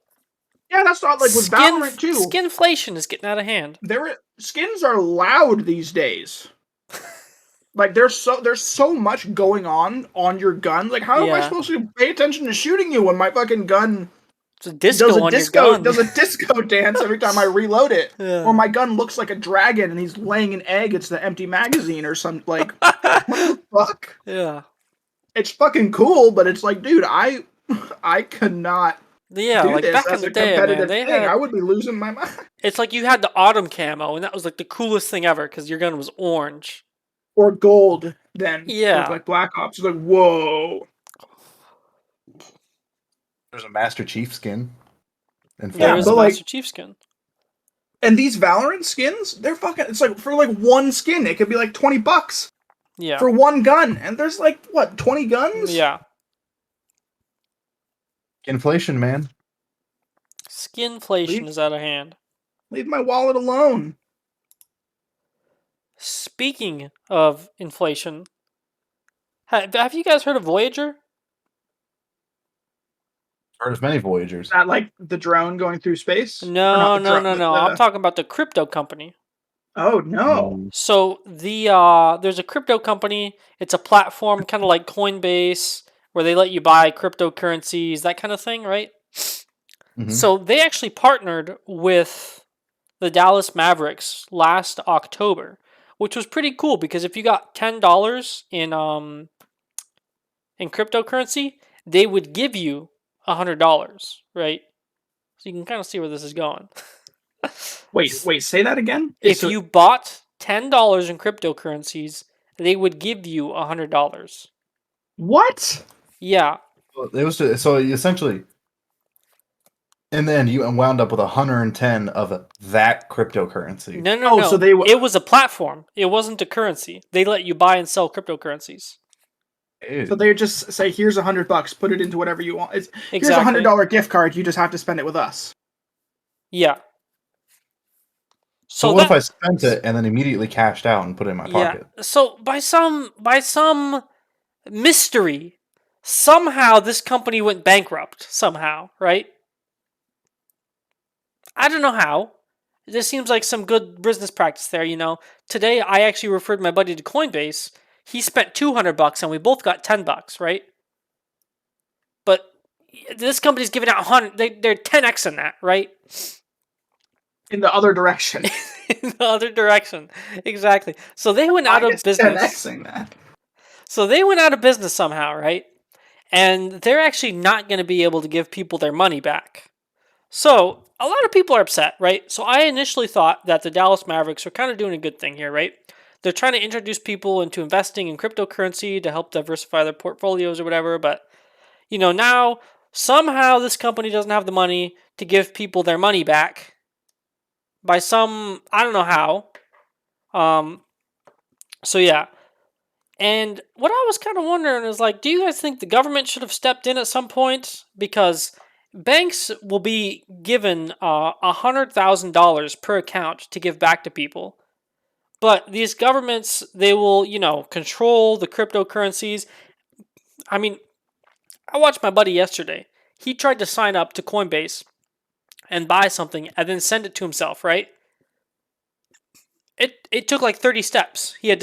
yeah, that's not like with Valorant too. Skinflation is getting out of hand. Skins are loud these days. Like there's so much going on your gun. Like how am I Yeah. supposed to pay attention to shooting you when my fucking gun It's a disco on your gun. does a disco dance every time I reload it? Yeah. Or my gun looks like a dragon and he's laying an egg. It's the empty magazine or something. Like what the fuck? Yeah. It's fucking cool, but it's like, dude, I could not Yeah, do like this back as in the a day, man, competitive they thing. I had. would be losing my mind. It's like you had the autumn camo, and that was like the coolest thing ever because your gun was orange. Or gold then Yeah. with like Black Ops. It's like, whoa. There's a Master Chief skin. In There is but a like- Master Chief skin. And these Valorant skins, they're fucking it's like for like one skin, it could be like $20 Yeah. for one gun. And there's like what, 20 guns? Yeah. Inflation, man. Skinflation Leave- is out of hand. Leave my wallet alone. Speaking of inflation, have you guys heard of Voyager? Heard of many Voyagers. Not like the drone going through space? Or No. not the drone, No. I'm talking about the crypto company. Oh no. So there's a crypto company. It's a platform kind of like Coinbase where they let you buy cryptocurrencies, that kind of thing, right? Mhm. So they actually partnered with the Dallas Mavericks last October, which was pretty cool because if you got $10 in cryptocurrency, they would give you $100, right? So you can kind of see where this is going. Wait, say that again? If you bought $10 in cryptocurrencies, they would give you $100. What? Yeah, It was so essentially, and then you wound up with 110 of that cryptocurrency. no. Oh, so they it was a platform. It wasn't a currency. They let you buy and sell cryptocurrencies. So they just say, "Here's $100. Put it into whatever you want. Here's Exactly. $100 gift card. You just have to spend it with us." Yeah. So So what if that I spent it and then immediately cashed out and put it in my yeah. pocket? So by some mystery, somehow this company went bankrupt. Somehow, right? I don't know how. This seems like some good business practice there. Today I actually referred my buddy to Coinbase. He spent $200 and we both got $10, right? But this company's giving out 100. They're 10x in that, right? In the other direction. In the other direction, exactly. So they went out of Minus business. 10xing that. So they went out of business somehow, right? And they're actually not going to be able to give people their money back. So a lot of people are upset, right? So I initially thought that the Dallas Mavericks are kind of doing a good thing here, right? They're trying to introduce people into investing in cryptocurrency to help diversify their portfolios or whatever. But, now somehow this company doesn't have the money to give people their money back by some, I don't know how. So yeah. And what I was kind of wondering is like, do you guys think the government should have stepped in at some point? Because banks will be given $100,000 per account to give back to people. But these governments, they will, control the cryptocurrencies. I mean, I watched my buddy yesterday. He tried to sign up to Coinbase and buy something and then send it to himself, right? It took like 30 steps. He had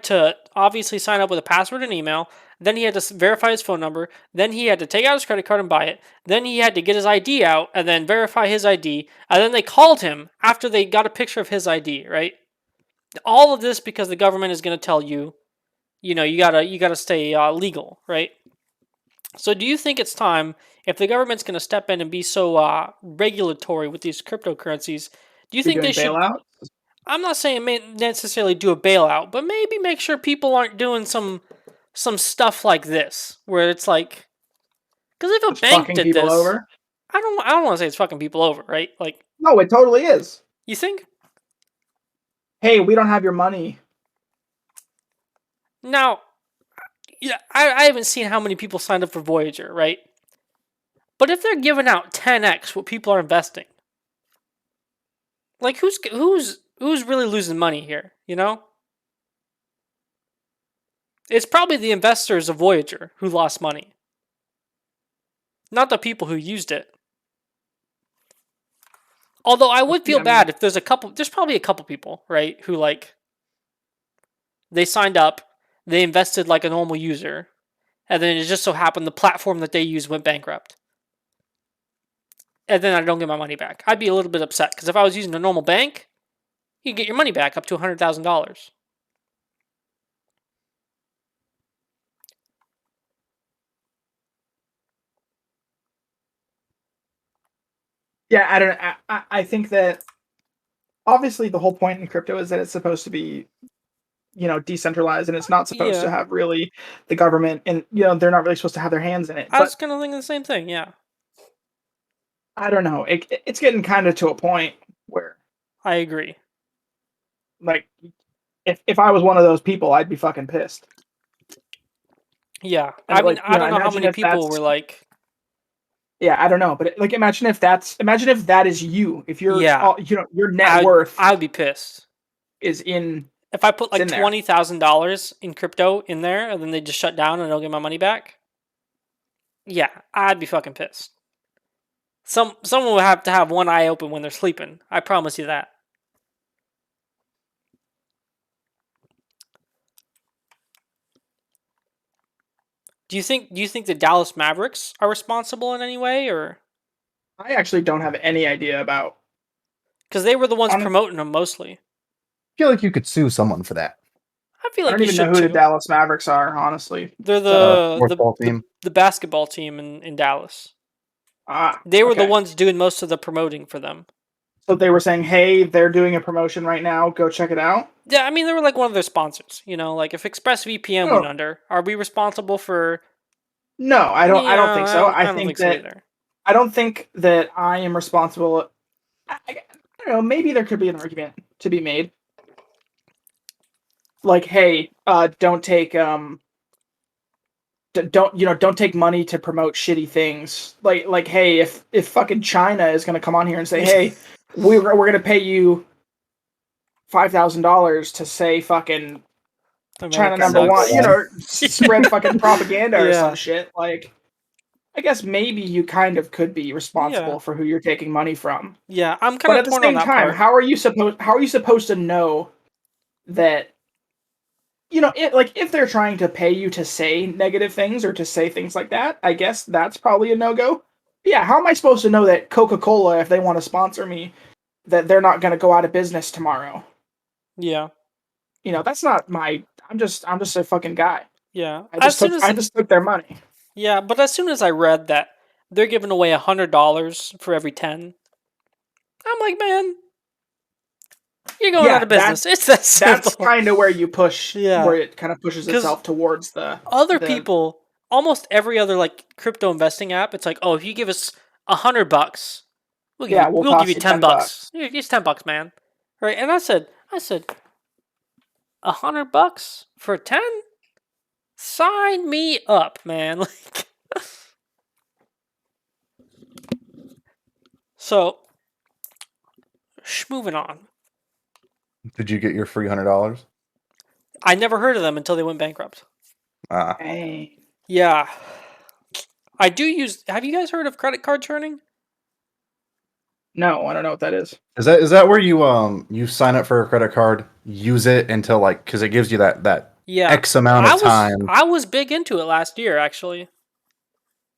to obviously sign up with a password and email. Then he had to verify his phone number. Then he had to take out his credit card and buy it. Then he had to get his ID out and then verify his ID. And then they called him after they got a picture of his ID, right? All of this because the government is going to tell you, you gotta stay legal, right? So do you think it's time, if the government's going to step in and be so regulatory with these cryptocurrencies, do you You're think they doing should? bailout. I'm not saying necessarily do a bailout, but maybe make sure people aren't doing some stuff like this, where it's like, because if a Just bank fucking did people this, over. I don't want to say it's fucking people over, right? Like, No, it totally is. you think? Hey, we don't have your money. Now, yeah, I haven't seen how many people signed up for Voyager, right? But if they're giving out 10x what people are investing, like who's really losing money here? It's probably the investors of Voyager who lost money, not the people who used it. Although I would feel bad if there's probably a couple people, right, who like, they signed up, they invested like a normal user, and then it just so happened the platform that they used went bankrupt. And then I don't get my money back. I'd be a little bit upset, because if I was using a normal bank, you get your money back up to $100,000. Yeah, I don't. I think that obviously the whole point in crypto is that it's supposed to be, decentralized, and it's not supposed to Yeah, have really the government, and they're not really supposed to have their hands in it. I was But kind of thinking the same thing, yeah. I don't know. It's getting kind of to a point where, I agree. like, if I was one of those people, I'd be fucking pissed. Yeah, And I mean, like, I don't know how imagine many if people that's were like, yeah, I don't know, but like, imagine if that is you. If you're, yeah, your net worth I would be pissed. is in If I put it's like in there. $20,000 in crypto in there and then they just shut down and I don't get my money back, yeah, I'd be fucking pissed. Someone would have to have one eye open when they're sleeping. I promise you that. Do you think the Dallas Mavericks are responsible in any way, or I actually don't have any idea about. because they were the ones Honest, promoting them mostly? I feel like you could sue someone for that. I feel I like don't you even know should who the too. Dallas Mavericks are, honestly. They're So, the Sports the ball the, team. the basketball team in Dallas. ah, They were the okay. ones doing most of the promoting for them. So they were saying, "Hey, they're doing a promotion right now. Go check it out." Yeah, I mean they were like one of their sponsors. Like if ExpressVPN went Oh, under, are we responsible for? no, I don't. I don't Yeah, think I so. don't. I don't think so either. I don't think that I am responsible. I don't know. Maybe there could be an argument to be made, like, "Hey, don't take don't take money to promote shitty things. Like hey, if fucking China is gonna come on here and say, hey, we're gonna pay you $5,000 to say fucking China America number sucks. one, spread fucking propaganda or some Yeah. shit. Like, I guess maybe you kind of could be responsible Yeah. for who you're taking money from. Yeah, I'm kind But of at the torn on same that time, part. how are you supposed to know that if they're trying to pay you to say negative things or to say things like that, I guess that's probably a no-go. Yeah, how am I supposed to know that Coca-Cola, if they want to sponsor me, that they're not going to go out of business tomorrow? Yeah. That's not my. I'm just a fucking guy. Yeah. I As just soon took as I just took their money. Yeah, but as soon as I read that they're giving away $100 for every 10, I'm like, man, you're going out Yeah, of business. It's that that's simple. kind of where you push, where Yeah. it kind of pushes Because itself towards the other the people, almost every other like crypto investing app, it's like, oh, if you give us $100, yeah, we'll we'll give toss you you ten $10. bucks. It's $10, man. Right? And I said, $100 for 10? Sign me up, man. Like, so, moving on. Did you get your free $100? I never heard of them until they went bankrupt. Ah, Dang. Yeah. I do use. Have you guys heard of credit card churning? No, I don't know what that is. is that where you sign up for a credit card, use it until like because it gives you that Yeah. X amount of time. I was big into it last year, actually.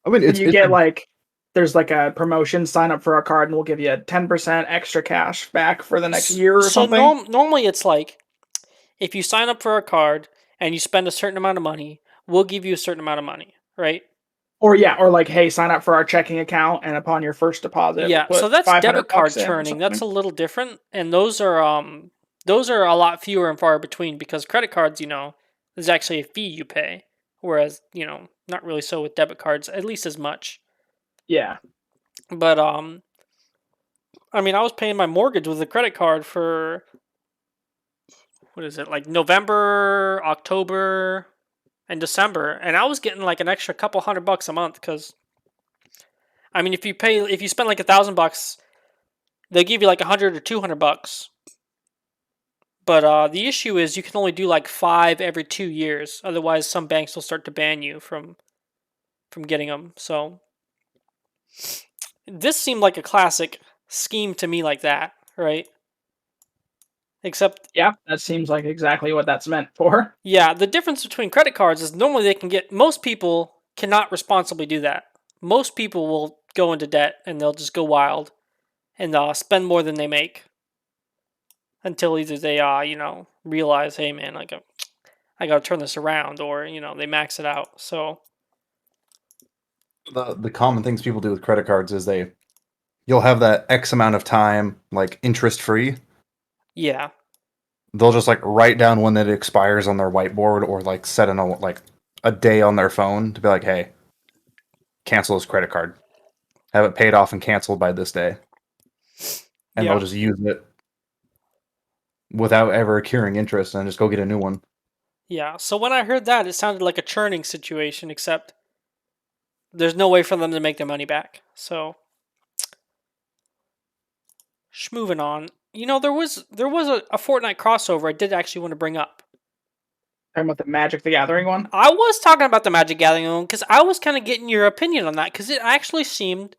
I mean, And it's you it's get like there's like a promotion, sign up for our card and we'll give you 10% extra cash back for the next year or So something. normally it's like if you sign up for a card and you spend a certain amount of money, we'll give you a certain amount of money, right? Or like, hey, sign up for our checking account and upon your first deposit, we'll Yeah. So put that's 500 debit card bucks in or churning. That's something. a little different, and those are a lot fewer and far between because credit cards, there's actually a fee you pay, whereas not really so with debit cards, at least as much. Yeah. But I mean, I was paying my mortgage with a credit card for what is it, like November, October, and December, and I was getting like an extra couple $100 a month because I mean, if you spend like $1,000, they give you like 100 or $200. But the issue is you can only do like 5 every 2 years. Otherwise, some banks will start to ban you from getting them. So this seemed like a classic scheme to me, like that, right? Except, Yeah, that seems like exactly what that's meant for. yeah, the difference between credit cards is normally most people cannot responsibly do that. Most people will go into debt and they'll just go wild and spend more than they make until either they, realize, hey, man, I got to turn this around, or, they max it out. So, The common things people do with credit cards is you'll have that X amount of time like interest free. yeah. They'll just like write down when that expires on their whiteboard or like set in a day on their phone to be like, hey, cancel this credit card. Have it paid off and canceled by this day. And Yeah. they'll just use it without ever accruing interest and just go get a new one. Yeah. So when I heard that, it sounded like a churning situation, except there's no way for them to make their money back. So, moving on. There was a Fortnite crossover I did actually want to bring up. Talking about the Magic the Gathering one. I was talking about the Magic Gathering one because I was kind of getting your opinion on that because it actually seemed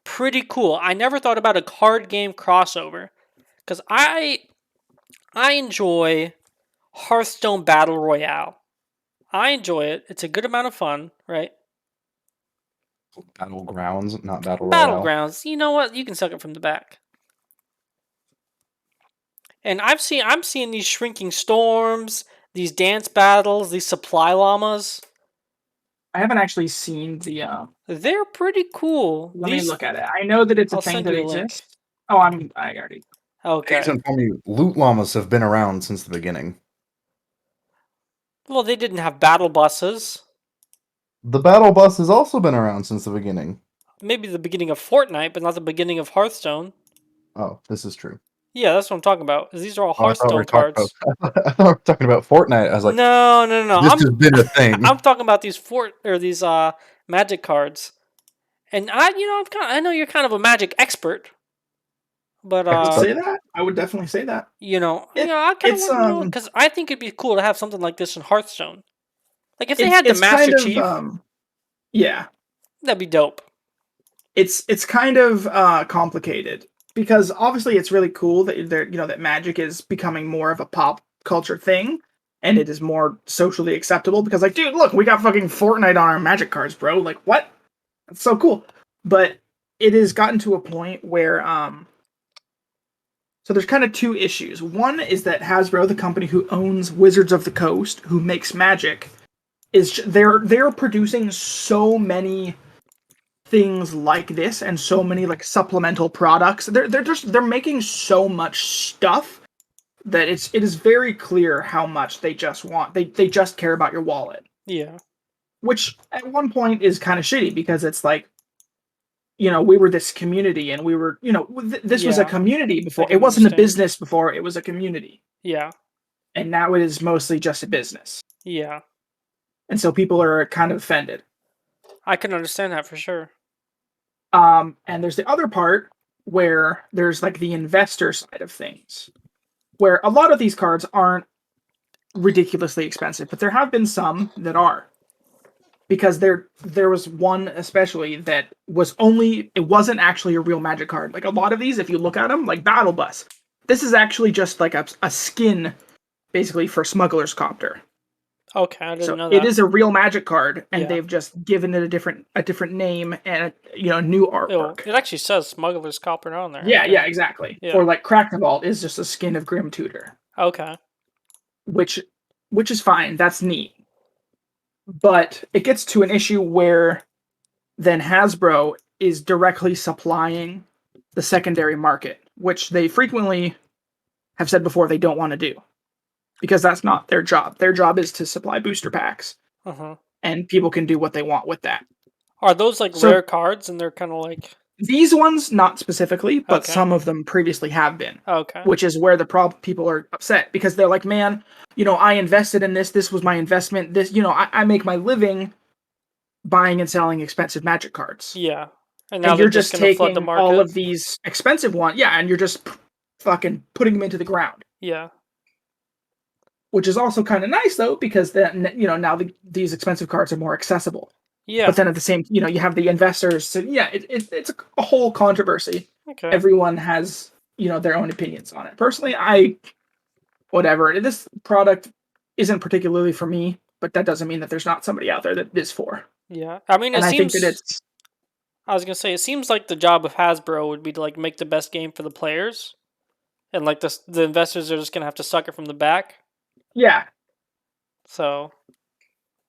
pretty cool. I never thought about a card game crossover because I enjoy Hearthstone Battle Royale. I enjoy it. It's a good amount of fun, right? Battlegrounds, not Battle Royale. Battlegrounds. You know what? You can suck it from the back. And I'm seeing these shrinking storms, these dance battles, these supply llamas. I haven't actually seen the. They're pretty cool. Let me look at it. I know that it's a I'll thing send that you a link. exists. Oh, I already. Okay. Hazen told me loot llamas have been around since the beginning. Well, they didn't have battle buses. The battle bus has also been around since the beginning. Maybe the beginning of Fortnite, but not the beginning of Hearthstone. Oh, this is true. Yeah, that's what I'm talking about. These are all Oh, I thought we were Hearthstone talking cards. about. I thought we were talking about Fortnite. I was like, No. this has been a thing. I'm talking about these Magic cards. And I know you're kind of a Magic expert, but I would say that. I would definitely say that. I kind of It's want because I think it'd be cool to have something like this in Hearthstone. Like if they it's had the it's Master kind of Chief, yeah. that'd be dope. It's kind of complicated because obviously it's really cool that that Magic is becoming more of a pop culture thing and it is more socially acceptable because like dude look we got fucking Fortnite on our Magic cards bro like what that's so cool but it has gotten to a point where so there's kind of two issues. One is that Hasbro, the company who owns Wizards of the Coast, who makes Magic, they're producing so many things like this and so many like supplemental products. They're making so much stuff that it is very clear how much they just want. They just care about your wallet. Yeah. Which at one point is kind of shitty because it's like we were this community and we were, this was a community before. I can It wasn't a understand. business before, it was a community. Yeah. And now it is mostly just a business. Yeah. And so people are kind of offended. I can understand that for sure. And there's the other part where there's like the investor side of things, where a lot of these cards aren't ridiculously expensive, but there have been some that are. Because there was one especially that it wasn't actually a real Magic card. Like a lot of these, if you look at them, like Battle Bus, this is actually just like a skin, basically for Smuggler's Copter. Okay, I didn't know It that. is a real Magic card, and Yeah. they've just given it a different name and new artwork. It actually says Smuggler's Copter on there. Yeah, Okay. yeah, exactly. Yeah. Or like Crack the Vault is just a skin of Grim Tutor, Okay. which is fine. That's neat. But it gets to an issue where then Hasbro is directly supplying the secondary market, which they frequently have said before they don't want to do. Because that's not their job. Their job is to supply booster packs. Uh-huh. And people can do what they want with that. Are those like So- rare cards and they're kind of like... These ones, not specifically, but Okay. some of them previously have been. Okay. Which is where the people are upset. Because they're like, man, I invested in this. This was my investment. This, I make my living buying and selling expensive Magic cards. Yeah. And now And they're you're just going to flood the taking market. all of these expensive ones, yeah, and you're just fucking putting them into the ground. Yeah. Which is also kind of nice though, because then now these expensive cards are more accessible. Yeah. But then at the same, you have the investors. So yeah, it's a whole controversy. Okay. Everyone has their own opinions on it. Personally, whatever. This product isn't particularly for me, but that doesn't mean that there's not somebody out there that it is for. Yeah. I mean, And I think that it's I was gonna say it seems like the job of Hasbro would be to like make the best game for the players, and like the investors are just gonna have to suck it from the back. yeah. So,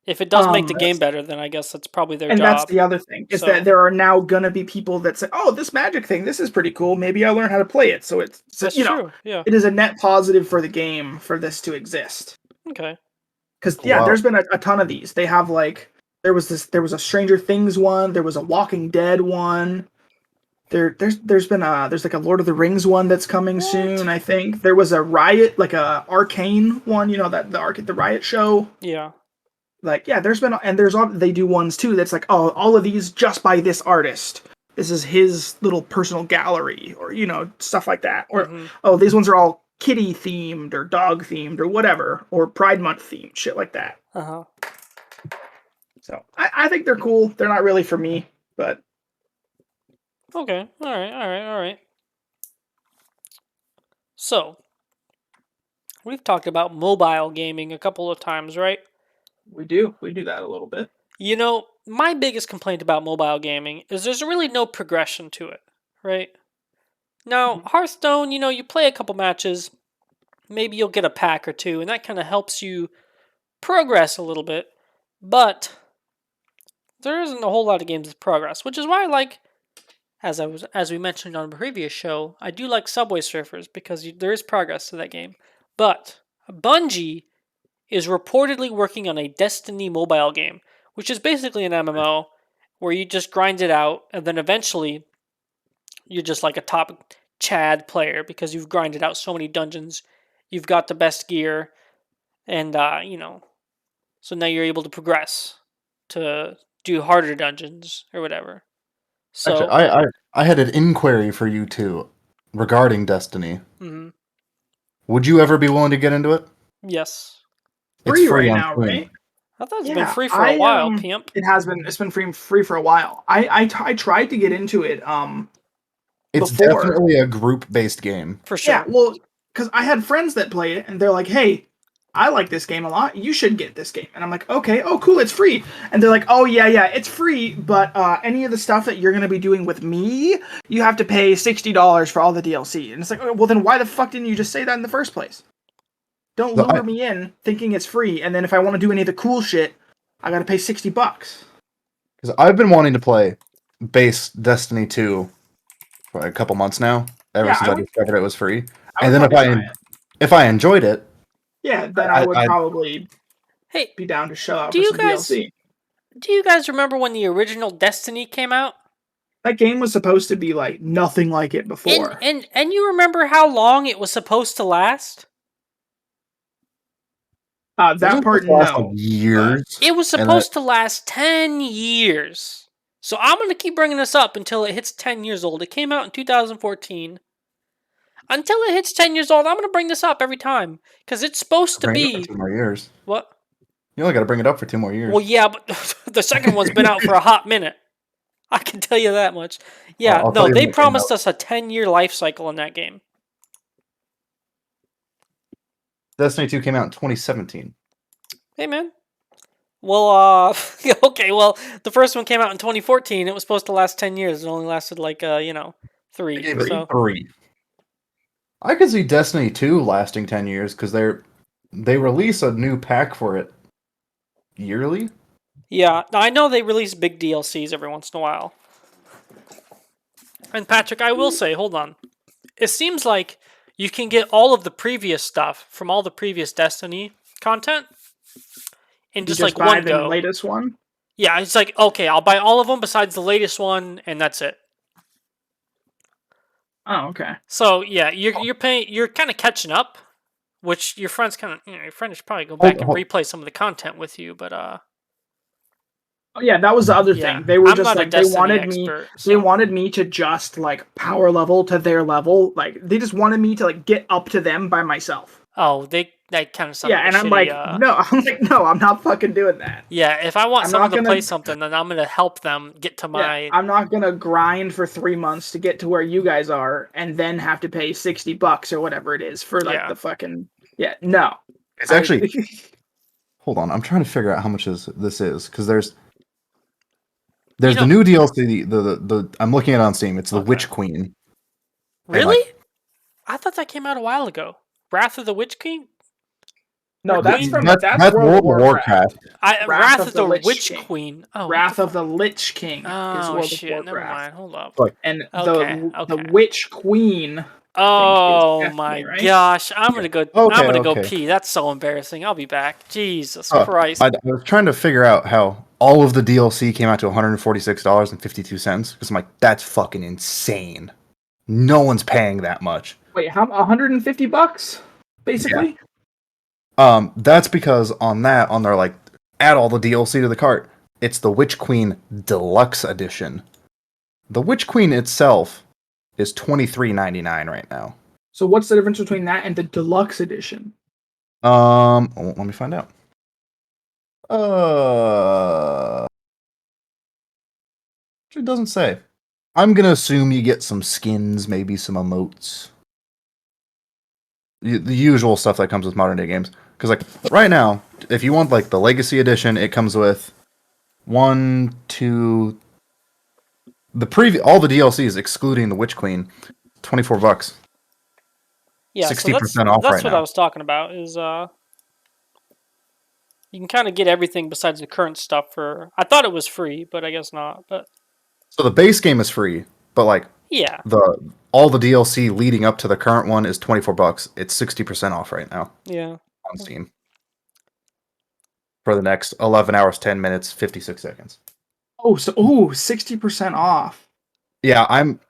if it does make the That's- game better, then I guess that's probably their And job. that's the other thing is So- that there are now gonna be people that say, "Oh, this Magic thing, this is pretty cool. Maybe I'll learn how to play it." So it's That's true. Yeah. it is a net positive for the game for this to exist. Okay. Because Wow. there's been a ton of these. They have like there was a Stranger Things one, there was a Walking Dead one. There's like a Lord of the Rings one that's coming soon. I think there was a Riot like a Arcane one. That the Riot show. Yeah. Like there's been and they do ones too. That's like all of these just by this artist. This is his little personal gallery, or stuff like that. Or Mhm. these ones are all kitty themed or dog themed or whatever, or Pride Month themed, shit like that. Uh-huh. So I think they're cool. They're not really for me, but Okay. All right. So, we've talked about mobile gaming a couple of times, right? we do that a little bit. My biggest complaint about mobile gaming is there's really no progression to it, right? Now, Hearthstone, you play a couple matches, maybe you'll get a pack or two, and that kind of helps you progress a little bit, but there isn't a whole lot of games with progress, which is why I like, as we mentioned on a previous show, I do like Subway Surfers because there is progress to that game. But Bungie is reportedly working on a Destiny mobile game, which is basically an MMO where you just grind it out, and then eventually you're just like a top Chad player because you've grinded out so many dungeons, you've got the best gear, and so now you're able to progress to do harder dungeons or whatever. Actually, So, I had an inquiry for you two regarding Destiny. mhm, Would you ever be willing to get into it? yes, It's Free free right on now, Steam. right? I thought it's been Yeah, free for a while, pimp. it's been free for a while. I tried to get into it It's before. definitely a group-based game. For Yeah, sure. well, because I had friends that play it, and they're like, "Hey, I like this game a lot. You should get this game." And I'm like, "Okay, oh cool, it's free." And they're like, "Oh yeah, it's free, but any of the stuff that you're gonna be doing with me, you have to pay $60 for all the DLC." And it's like, well, then why the fuck didn't you just say that in the first place? Don't So lure me in thinking it's free, and then if I want to do any of the cool shit, I gotta pay $60. Because I've been wanting to play base Destiny 2 for a couple months now, ever Yeah, since I discovered it was free. I And would then probably try it. if I enjoyed it, Yeah, then I would I probably Hey, be down to shell out do for you some guys DLC. do you guys remember when the original Destiny came out? That game was supposed to be like nothing like it And before. and you remember how long it was supposed to last? That wasn't part, supposed to last like no. years. It was And that, supposed to last 10 years. So I'm going to keep bringing this up until it hits 10 years old. It came out in 2014. Until it hits 10 years old, I'm going to bring this up every time. Because it's supposed to bring it up for be. 2 more years. What? You only got to bring it up for 2 more years. Well, yeah, but the second one's been out for a hot minute. I can tell you that much. Yeah, I'll no, tell you they when it came promised out. us a 10-year life cycle in that game. Destiny 2 came out in 2017. Hey, man. Well, okay, well, the first one came out in 2014. It was supposed to last 10 years. It only lasted like, 3. I gave it So 3. I could see Destiny 2 lasting 10 years because they release a new pack for it yearly. yeah, I know they release big DLCs every once in a while. And Patrick, I will say, hold on. It seems like you can get all of the previous stuff from all the previous Destiny content in You just just like buy one the go. latest one. Yeah, it's like, okay, I'll buy all of them besides the latest one, and that's it. Oh, okay. So yeah, you're paying, you're kind of catching up, which your friends kind of, your friend should probably go back and replay some of the content with you, but Oh yeah, that was the other yeah, thing. They were I'm just not a like they Destiny wanted me. expert. They So. wanted me to just like power level to their level. Like they just wanted me to like get up to them by myself. Oh, that kind of sounded Yeah, like and a I'm shitty. like, no, I'm not fucking doing that. Yeah, if I want I'm someone not to play gonna. something, then I'm gonna help them get to Yeah, my. I'm not gonna grind for 3 months to get to where you guys are, and then have to pay $60 or whatever it is for like Yeah. the fucking. Yeah, no. It's actually. Hold on, I'm trying to figure out how much this is because there's the new DLC. The I'm looking at it on Steam. It's the Witch Queen. Really? I thought that came out a while ago. Wrath of the Witch King. No, that's from That's World of Warcraft. Wrath of the Witch Queen. Oh, Wrath of the Lich King is oh World of shit! Never Warcraft. mind. Hold up. And Okay. the Witch Queen. Oh Destiny, my right? gosh! I'm gonna go. Okay, I'm gonna go okay. pee. That's so embarrassing. I'll be back. Jesus Christ! I was trying to figure out how all of the DLC came out to $146.52 because I'm like, that's fucking insane. No one's paying that much. Wait, how $150 basically? Yeah. That's because on their like add all the DLC to the cart. It's the Witch Queen Deluxe Edition. The Witch Queen itself is $23.99 right now. So what's the difference between that and the deluxe edition? Let me find out. It doesn't say. I'm gonna assume you get some skins, maybe some emotes, the usual stuff that comes with modern day games. Because like right now, if you want like the Legacy Edition, it comes with all the DLCs excluding the Witch Queen, $24. Yeah, 60% off that's right what now. I was talking about. Is you can kind of get everything besides the current stuff for. I thought it was free, but I guess not. But So the base game is free, but like yeah, all the DLC leading up to the current one is $24. It's 60% off right now yeah. on Steam for the next 11 hours, 10 minutes, 56 seconds. Oh, so 60% off. Yeah, I'm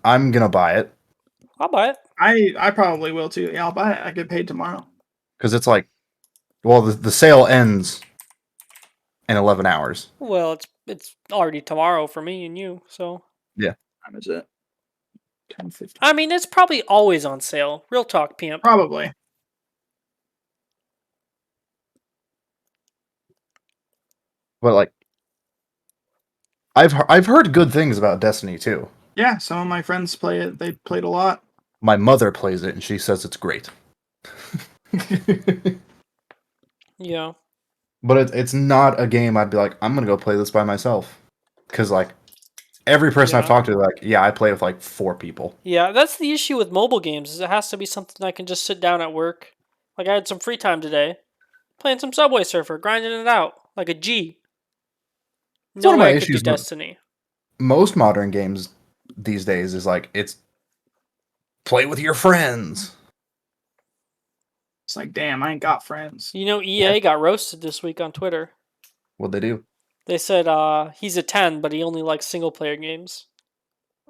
gonna buy it. I'll buy it. I probably will too. Yeah, I'll buy it. I get paid tomorrow. Because it's like, well, the sale ends in 11 hours. Well, it's already tomorrow for me and you, so. Yeah. How much is it? 10.50. I mean, it's probably always on sale. Real talk, pimp. Probably. But like, I've heard good things about Destiny too. Yeah, some of my friends play it. They played a lot. My mother plays it and she says it's great. Yeah. But it's not a game I'd be like, I'm gonna go play this by myself. Because like every person I've Yeah. talked to, like, yeah, I play with like 4 people. Yeah, that's the issue with mobile games. Is it has to be something I can just sit down at work. Like I had some free time today, playing some Subway Surfer, grinding it out like a G. It's one No of way my I could do issues with Destiny. most modern games these days is like it's play with your friends. It's like, damn, I ain't got friends. You know, EA got roasted this week on Twitter. What'd they do? They said he's a 10, but he only likes single player games.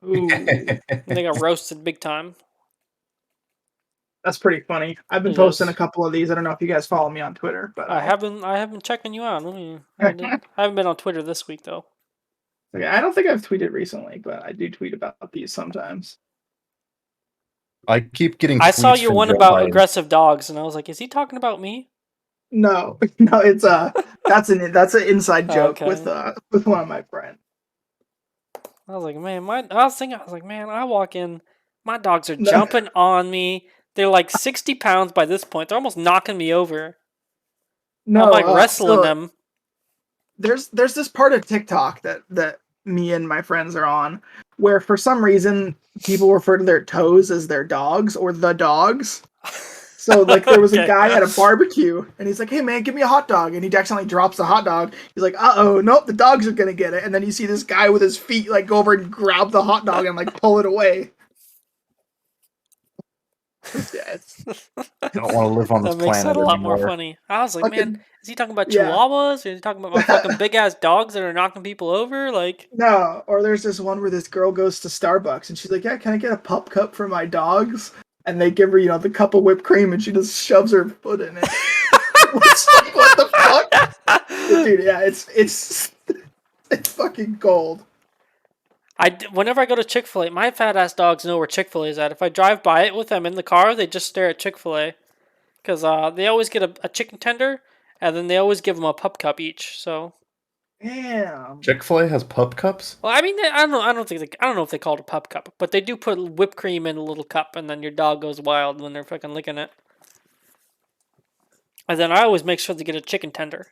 Ooh, And they got roasted big time. that's pretty funny. I've been It posting is. a couple of these. I don't know if you guys follow me on Twitter, but I haven't checking you out. I haven't been on Twitter this week though. Okay, I don't think I've tweeted recently, but I do tweet about these sometimes. I keep getting. I saw tweets your from one Joe about Biden. aggressive dogs, and I was like, is he talking about me? No, no, it's that's an inside joke Okay. with one of my friends. I was like, man, I was like, man, I walk in, my dogs are No. jumping on me. They're like 60 pounds by this point. They're almost knocking me over. No, I'm like wrestling so them. there's this part of TikTok that me and my friends are on where for some reason people refer to their toes as their dogs or the dogs. So like there was a Okay. guy at a barbecue and he's like, "Hey man, give me a hot dog," and he accidentally drops the hot dog. He's like, "Uh-oh, nope, the dogs are gonna get it." And then you see this guy with his feet like go over and grab the hot dog and like pull it away. Yeah, I don't want to live on this That makes it planet a lot more anymore. funny. I was like, Fucking- man, is he talking about yeah. chihuahuas? Or is he talking about my fucking big ass dogs that are knocking people over? Like, No, or there's this one where this girl goes to Starbucks and she's like, "Yeah, can I get a pup cup for my dogs?" And they give her, the cup of whipped cream, and she just shoves her foot in it. What the fuck, dude? Yeah, it's fucking gold. Whenever I go to Chick-fil-A, my fat ass dogs know where Chick-fil-A is at. If I drive by it with them in the car, they just stare at Chick-fil-A. Because they always get a chicken tender, and then they always give them a pup cup each. So, Damn. Chick-fil-A has pup cups. well, I mean, I don't know. I don't know if they call it a pup cup, but they do put whipped cream in a little cup, and then your dog goes wild when they're fucking licking it. And then I always make sure they get a chicken tender.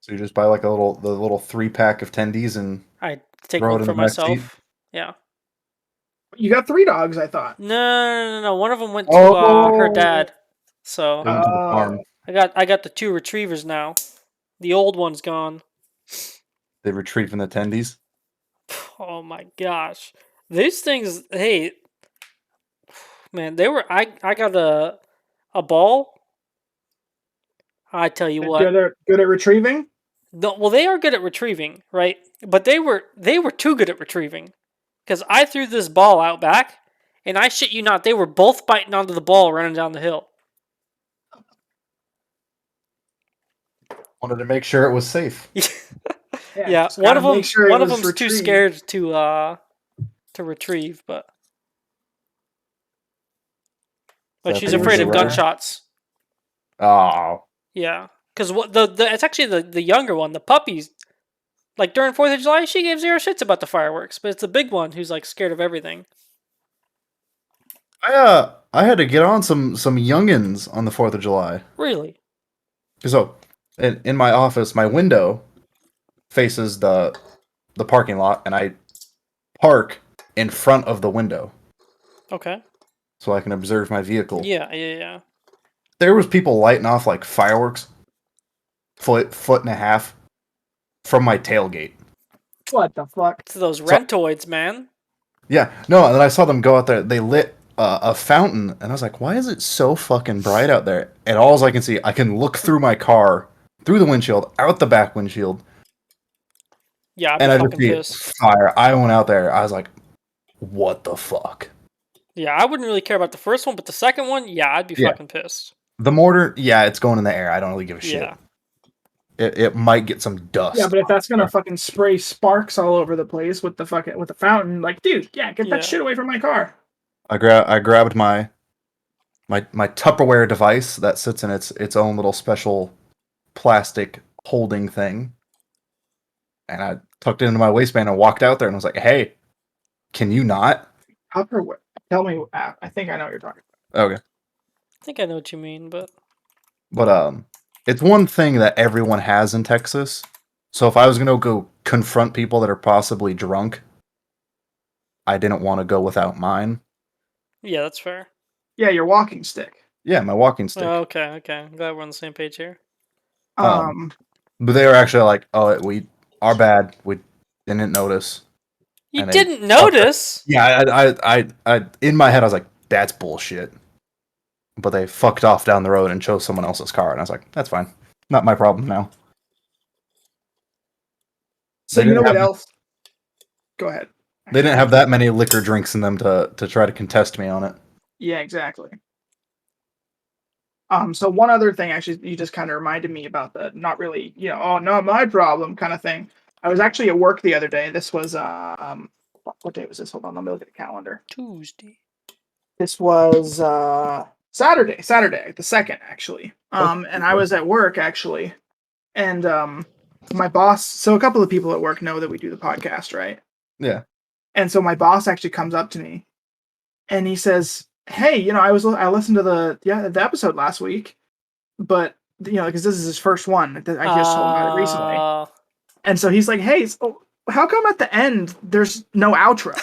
So you just buy like the little 3-pack of tendies and I take throw it one in for the back seat? myself. Yeah. You got 3 dogs, I thought. No. One of them went to her Oh. dad. So Take 'em to the farm. I got the 2 retrievers now. The old one's gone. They retreat from the tendies. Oh my gosh. These things, hey, man, I got a ball. I tell you what. Good at retrieving. No, well, they are good at retrieving, right? But they were too good at retrieving. Because I threw this ball out back, and I shit you not, they were both biting onto the ball running down the hill. Wanted to make sure it was safe. Yeah, just gotta make sure it one of was them's too retrieved. scared to retrieve, but That she's thing was afraid of rare? gunshots. Oh, Yeah, because what it's actually the younger one, the puppies. Like during 4th of July, she gave 0 shits about the fireworks, but it's the big one who's like scared of everything. I had to get on some youngins on the 4th of July. Really? So, in my office, my window faces the parking lot, and I park in front of the window Okay. so I can observe my vehicle. Yeah. There was people lighting off like fireworks, foot and a half from my tailgate. What the fuck? It's those rentoids, man. Yeah, no, and then I saw them go out there. They lit a fountain, and I was like, "Why is it so fucking bright out there?" And all I can see, I can look through my car, through the windshield, out the back windshield, Yeah, I'd and be I just fucking see pissed. fire. I went out there. I was like, what the fuck? Yeah, I wouldn't really care about the first one, but the second one, yeah, I'd be Yeah. fucking pissed. The mortar, yeah, it's going in the air. I don't really give a shit. Yeah. It might get some dust. Yeah, but if that's gonna fucking spray sparks all over the place with the fountain, like, dude, yeah, get that shit away from my car. I grabbed my Tupperware device that sits in its own little special plastic holding thing, and I tucked it into my waistband and walked out there and was like, "Hey, can you not?" Tupperware. Tell me. I think I know what you're talking about. Okay, I think I know what you mean, but it's one thing that everyone has in Texas. So if I was gonna go confront people that are possibly drunk, I didn't want to go without mine. yeah, that's fair. Yeah, your walking stick. Yeah, my walking stick. Oh, okay. I'm glad we're on the same page here. But they were actually like, "Oh, our bad. We didn't notice." You And didn't notice? Yeah, I in my head I was like, "That's bullshit." But they fucked off down the road and chose someone else's car, and I was like, "That's fine. Not my problem now." So They you know didn't what have- else? Go ahead. They didn't have that many liquor drinks in them to try to contest me on it. Yeah, exactly. So one other thing, actually, you just kind of reminded me about the not really, oh, not my problem kind of thing. I was actually at work the other day. This was what day was this? Hold on, let me look at the calendar. Tuesday. This was Saturday, the 2nd, actually. And I was at work actually, and my boss. So a couple of people at work know that we do the podcast, right? Yeah. And so my boss actually comes up to me, and he says, "Hey, I listened to the episode last week, but because this is his first one. I just told him about it recently." And so he's like, "Hey, so how come at the end there's no outro?"